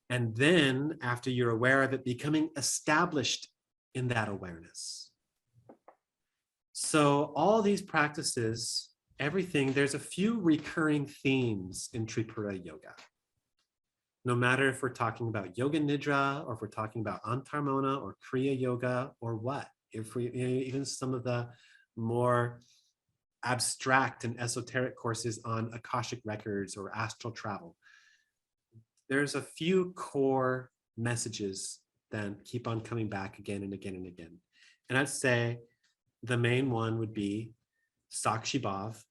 And then after you're aware of it, becoming established in that awareness. So all these practices, everything, there's a few recurring themes in Tripura Yoga. No matter if we're talking about Yoga Nidra, or if we're talking about Antarmona or Kriya Yoga, or what, if we, even some of the more abstract and esoteric courses on Akashic records or astral travel, there's a few core messages that keep on coming back again and again and again. And I'd say the main one would be Sakshi Bhav,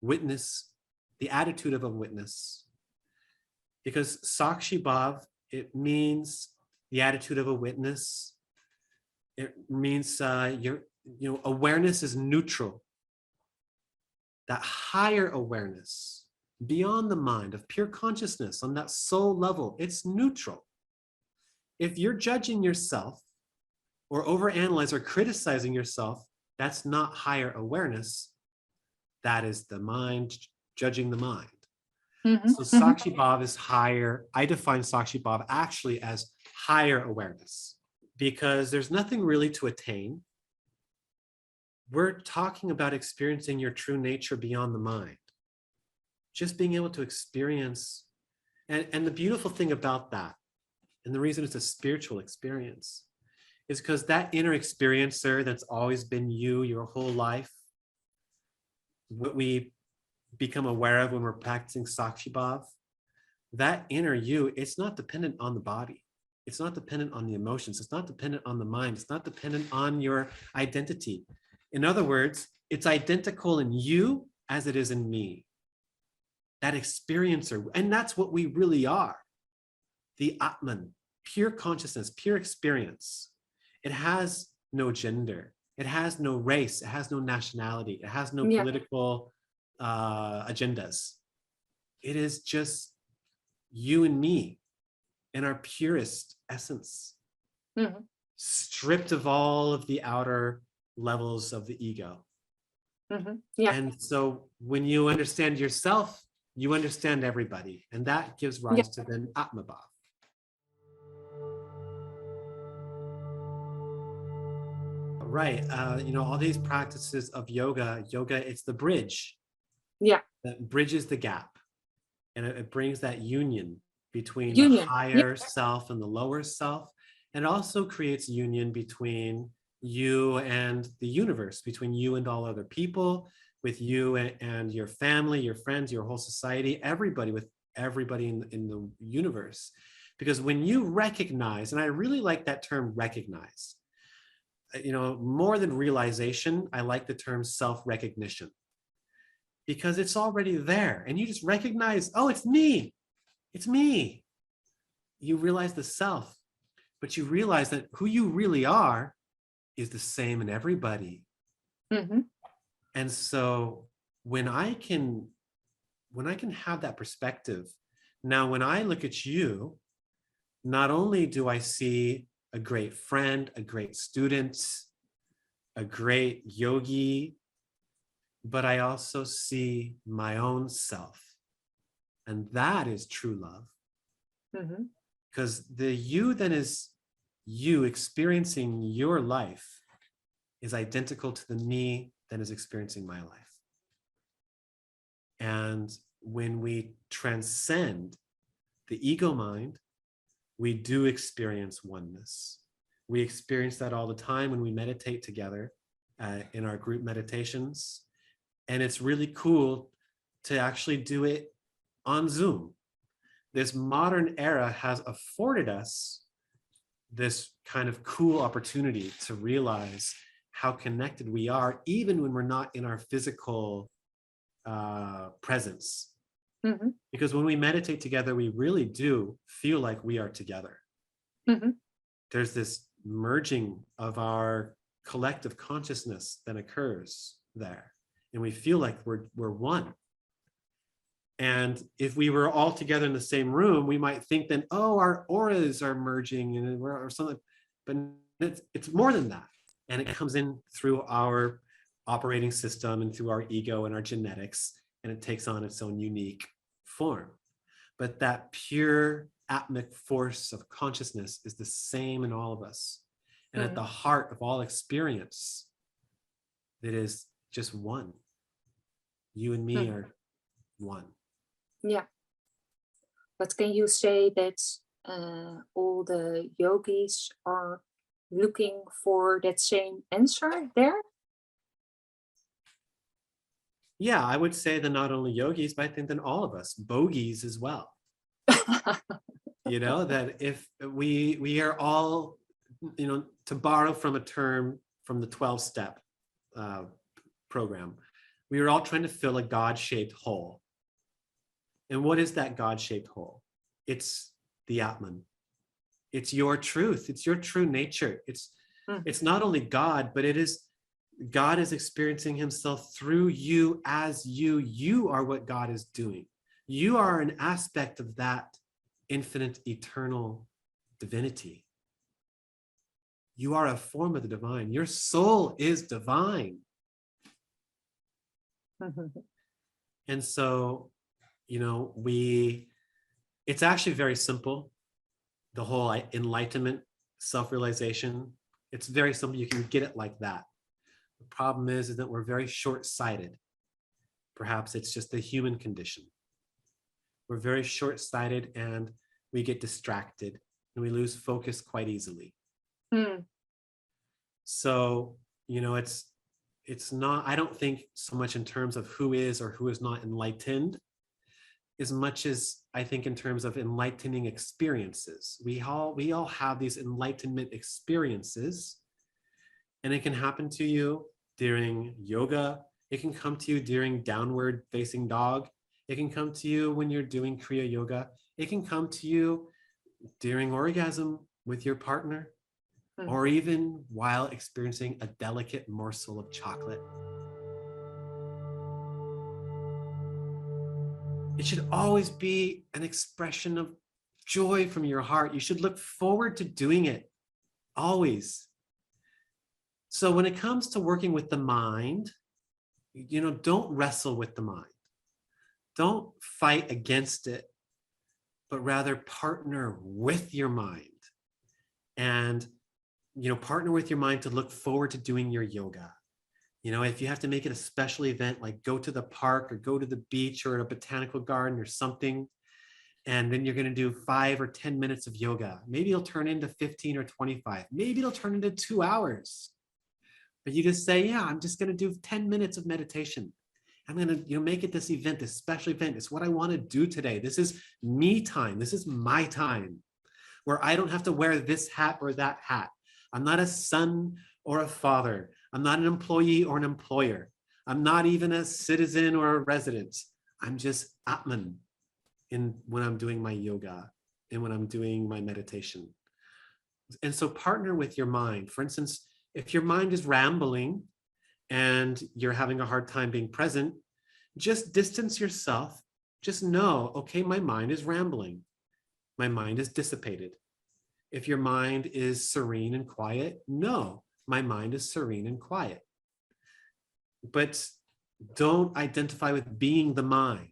witness, the attitude of a witness. Because Sakshi Bhav, it means the attitude of a witness. It means awareness is neutral. That higher awareness beyond the mind of pure consciousness on that soul level, it's neutral. If you're judging yourself or overanalyze or criticizing yourself, that's not higher awareness. That is the mind judging the mind. So Sakshi Bhav is higher. I define Sakshi Bhav actually as higher awareness, because there's nothing really to attain. We're talking about experiencing your true nature beyond the mind. Just being able to experience. And the beautiful thing about that, and the reason it's a spiritual experience, is because that inner experiencer that's always been you your whole life, what we become aware of when we're practicing Sakshi Bhav, that inner you, it's not dependent on the body. It's not dependent on the emotions. It's not dependent on the mind. It's not dependent on your identity. In other words, it's identical in you as it is in me. That experiencer, and that's what we really are. The Atman, pure consciousness, pure experience. It has no gender. It has no race. It has no nationality. It has no political agendas. It is just you and me in our purest essence, stripped of all of the outer levels of the ego. And so when you understand yourself, you understand everybody, and that gives rise to then Atma Bhav. Right, all these practices of yoga, it's the bridge. That bridges the gap, and it brings that union between the higher self and the lower self, and also creates union between you and the universe, between you and all other people, with you and your family, your friends, your whole society, everybody, with everybody in the universe. Because when you recognize, and I really like that term recognize, more than realization, I like the term self-recognition, because it's already there and you just recognize, oh, it's me. You realize the self, but you realize that who you really are is the same in everybody. And so when I can have that perspective, now when I look at you, not only do I see a great friend, a great student, a great yogi, but I also see my own self. And that is true love. Because the you that is you experiencing your life is identical to the me that is experiencing my life. And when we transcend the ego mind, we do experience oneness. We experience that all the time when we meditate together in our group meditations. And it's really cool to actually do it on Zoom. This modern era has afforded us this kind of cool opportunity to realize how connected we are, even when we're not in our physical presence. Because when we meditate together, we really do feel like we are together. There's this merging of our collective consciousness that occurs there, and we feel like we're one. And if we were all together in the same room, we might think then, oh, our auras are merging or something. But It's more than that. And it comes in through our operating system and through our ego and our genetics, and it takes on its own unique form. But that pure atmic force of consciousness is the same in all of us. And at the heart of all experience, it is just one. You and me are one. Yeah. But can you say that all the yogis are looking for that same answer there? Yeah, I would say that not only yogis, but I think that all of us, bogies as well. You know, that if we are all, you know, to borrow from a term from the 12-step program, we are all trying to fill a God-shaped hole. And what is that God-shaped hole? It's the Atman. It's your truth. It's your true nature. It's not only God, but it is God is experiencing himself through you as you. You are what God is doing. You are an aspect of that infinite, eternal divinity. You are a form of the divine. Your soul is divine. And so, you know, it's actually very simple. The whole enlightenment, self-realization, it's very simple. You can get it like that. The problem is that we're very short-sighted. Perhaps it's just the human condition. We're very short-sighted and we get distracted and we lose focus quite easily. So, you know, it's not, I don't think so much in terms of who is or who is not enlightened, as much as I think in terms of enlightening experiences. We all have these enlightenment experiences, and it can happen to you during yoga. It can come to you during downward facing dog. It can come to you when you're doing Kriya Yoga. It can come to you during orgasm with your partner, or even while experiencing a delicate morsel of chocolate. It should always be an expression of joy from your heart. You should look forward to doing it, always. So when it comes to working with the mind, you know, don't wrestle with the mind. Don't fight against it, but rather partner with your mind. And, you know, partner with your mind to look forward to doing your yoga. You know, if you have to make it a special event, like go to the park or go to the beach or a botanical garden or something, and then you're going to do 5 or 10 minutes of yoga. Maybe it'll turn into 15 or 25. Maybe it'll turn into 2 hours. But you just say, yeah, I'm just going to do 10 minutes of meditation. I'm going to, you know, make it this event, this special event. It's what I want to do today. This is me time. This is my time where I don't have to wear this hat or that hat. I'm not a son or a father. I'm not an employee or an employer. I'm not even a citizen or a resident. I'm just Atman when I'm doing my yoga and when I'm doing my meditation. And so partner with your mind. For instance, if your mind is rambling and you're having a hard time being present, just distance yourself. Just know, okay, my mind is rambling. My mind is dissipated. If your mind is serene and quiet, no, my mind is serene and quiet. But don't identify with being the mind.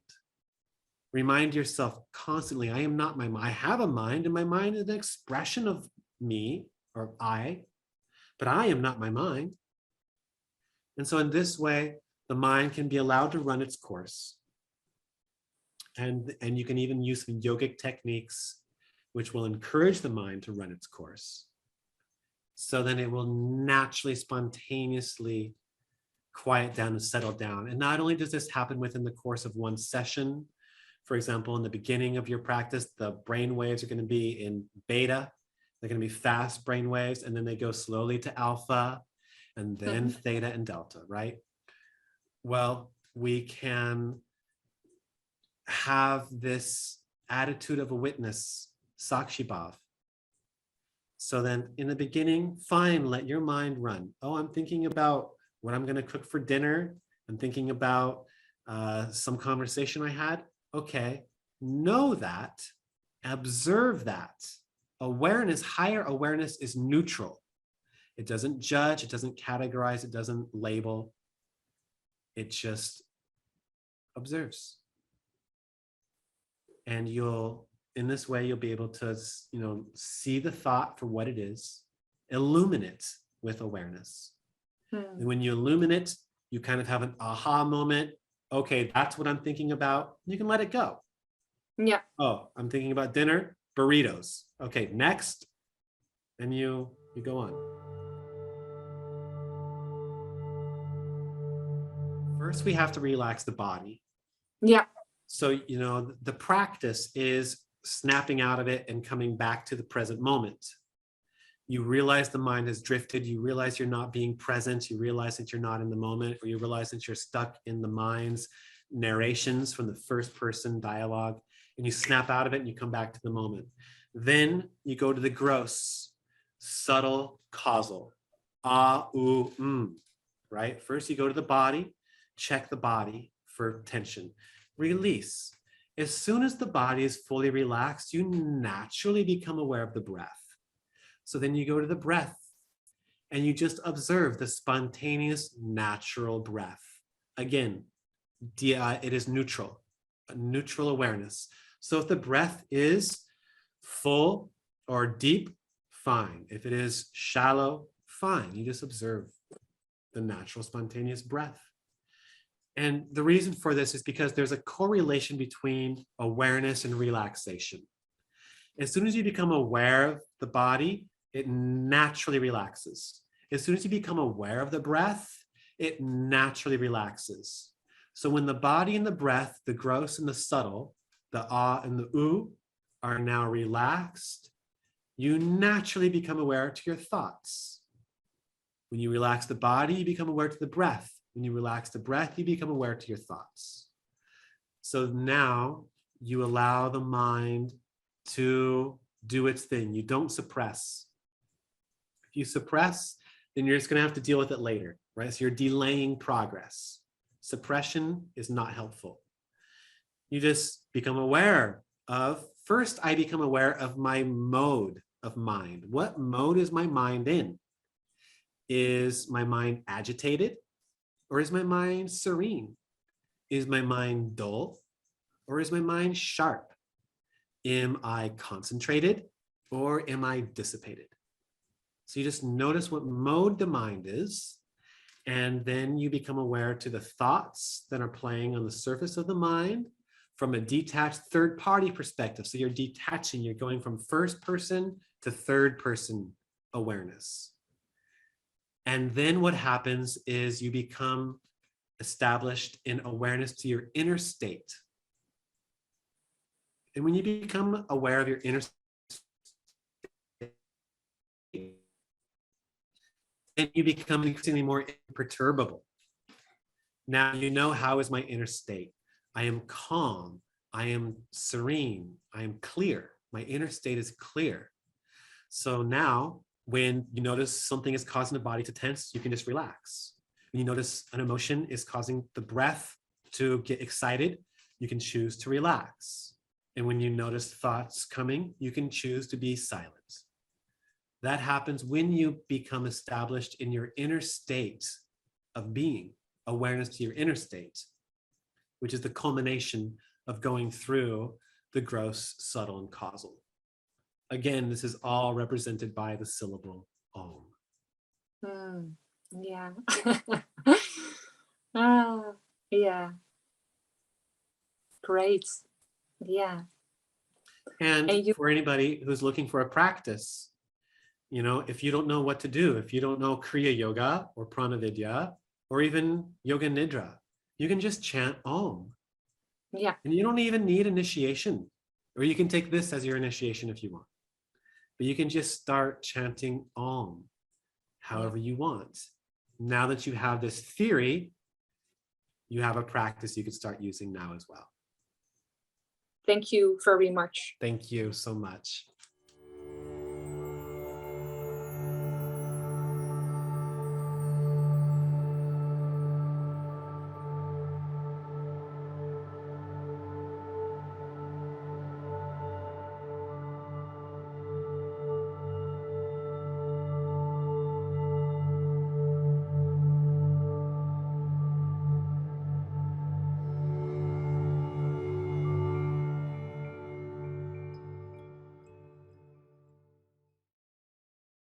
Remind yourself constantly, I am not my mind. I have a mind, and my mind is an expression of me or I, but I am not my mind. And so in this way, the mind can be allowed to run its course. And you can even use some yogic techniques which will encourage the mind to run its course. So then it will naturally, spontaneously quiet down and settle down. And not only does this happen within the course of one session, for example, in the beginning of your practice, the brain waves are going to be in beta. They're going to be fast brain waves, and then they go slowly to alpha, and then theta and delta, right? Well, we can have this attitude of a witness, Sakshibhav. So then in the beginning, fine, let your mind run. Oh, I'm thinking about what I'm going to cook for dinner. I'm thinking about some conversation I had. Okay, know that, observe that. Awareness, higher awareness is neutral. It doesn't judge, it doesn't categorize, it doesn't label. It just observes. And in this way, you'll be able to, see the thought for what it is, illuminate it with awareness. And when you illuminate, you kind of have an aha moment. Okay, that's what I'm thinking about. You can let it go. Yeah. Oh, I'm thinking about dinner, burritos. Okay, next. And you go on. First, we have to relax the body. Yeah. So, the practice is snapping out of it and coming back to the present moment. You realize the mind has drifted. You realize you're not being present. You realize that you're not in the moment, or you realize that you're stuck in the mind's narrations from the first person dialogue, and you snap out of it and you come back to the moment. Then you go to the gross, subtle, causal. Right? First, you go to the body, check the body for tension. Release. As soon as the body is fully relaxed, you naturally become aware of the breath. So then you go to the breath and you just observe the spontaneous, natural breath. Again, it is neutral, a neutral awareness. So if the breath is full or deep, fine. If it is shallow, fine. You just observe the natural, spontaneous breath. And the reason for this is because there's a correlation between awareness and relaxation. As soon as you become aware of the body, it naturally relaxes. As soon as you become aware of the breath, it naturally relaxes. So when the body and the breath, the gross and the subtle, the ah and the oo, are now relaxed, you naturally become aware to your thoughts. When you relax the body, you become aware to the breath. When you relax the breath, you become aware to your thoughts. So now you allow the mind to do its thing. You don't suppress. If you suppress, then you're just going to have to deal with it later, right? So you're delaying progress. Suppression is not helpful. You just become aware of, first I become aware of my mode of mind. What mode is my mind in? Is my mind agitated? Or is my mind serene? Is my mind dull? Or is my mind sharp? Am I concentrated? Or am I dissipated? So you just notice what mode the mind is, and then you become aware to the thoughts that are playing on the surface of the mind from a detached third-party perspective. So you're detaching, you're going from first person to third person awareness. And then what happens is you become established in awareness to your inner state. And when you become aware of your inner state, and you become increasingly more imperturbable. Now you know, how is my inner state? I am calm, I am serene, I am clear. My inner state is clear. So now when you notice something is causing the body to tense, you can just relax. When you notice an emotion is causing the breath to get excited, you can choose to relax. And when you notice thoughts coming, you can choose to be silent. That happens when you become established in your inner state of being, awareness to your inner state, which is the culmination of going through the gross, subtle, and causal. Again, this is all represented by the syllable Om. Yeah. Yeah. Great. Yeah. And for anybody who's looking for a practice, if you don't know what to do, if you don't know Kriya Yoga or Pranavidya or even Yoga Nidra, you can just chant Om. Yeah. And you don't even need initiation, or you can take this as your initiation if you want. But you can just start chanting Om however you want. Now that you have this theory, you have a practice you can start using now as well. Thank you very much. Thank you so much.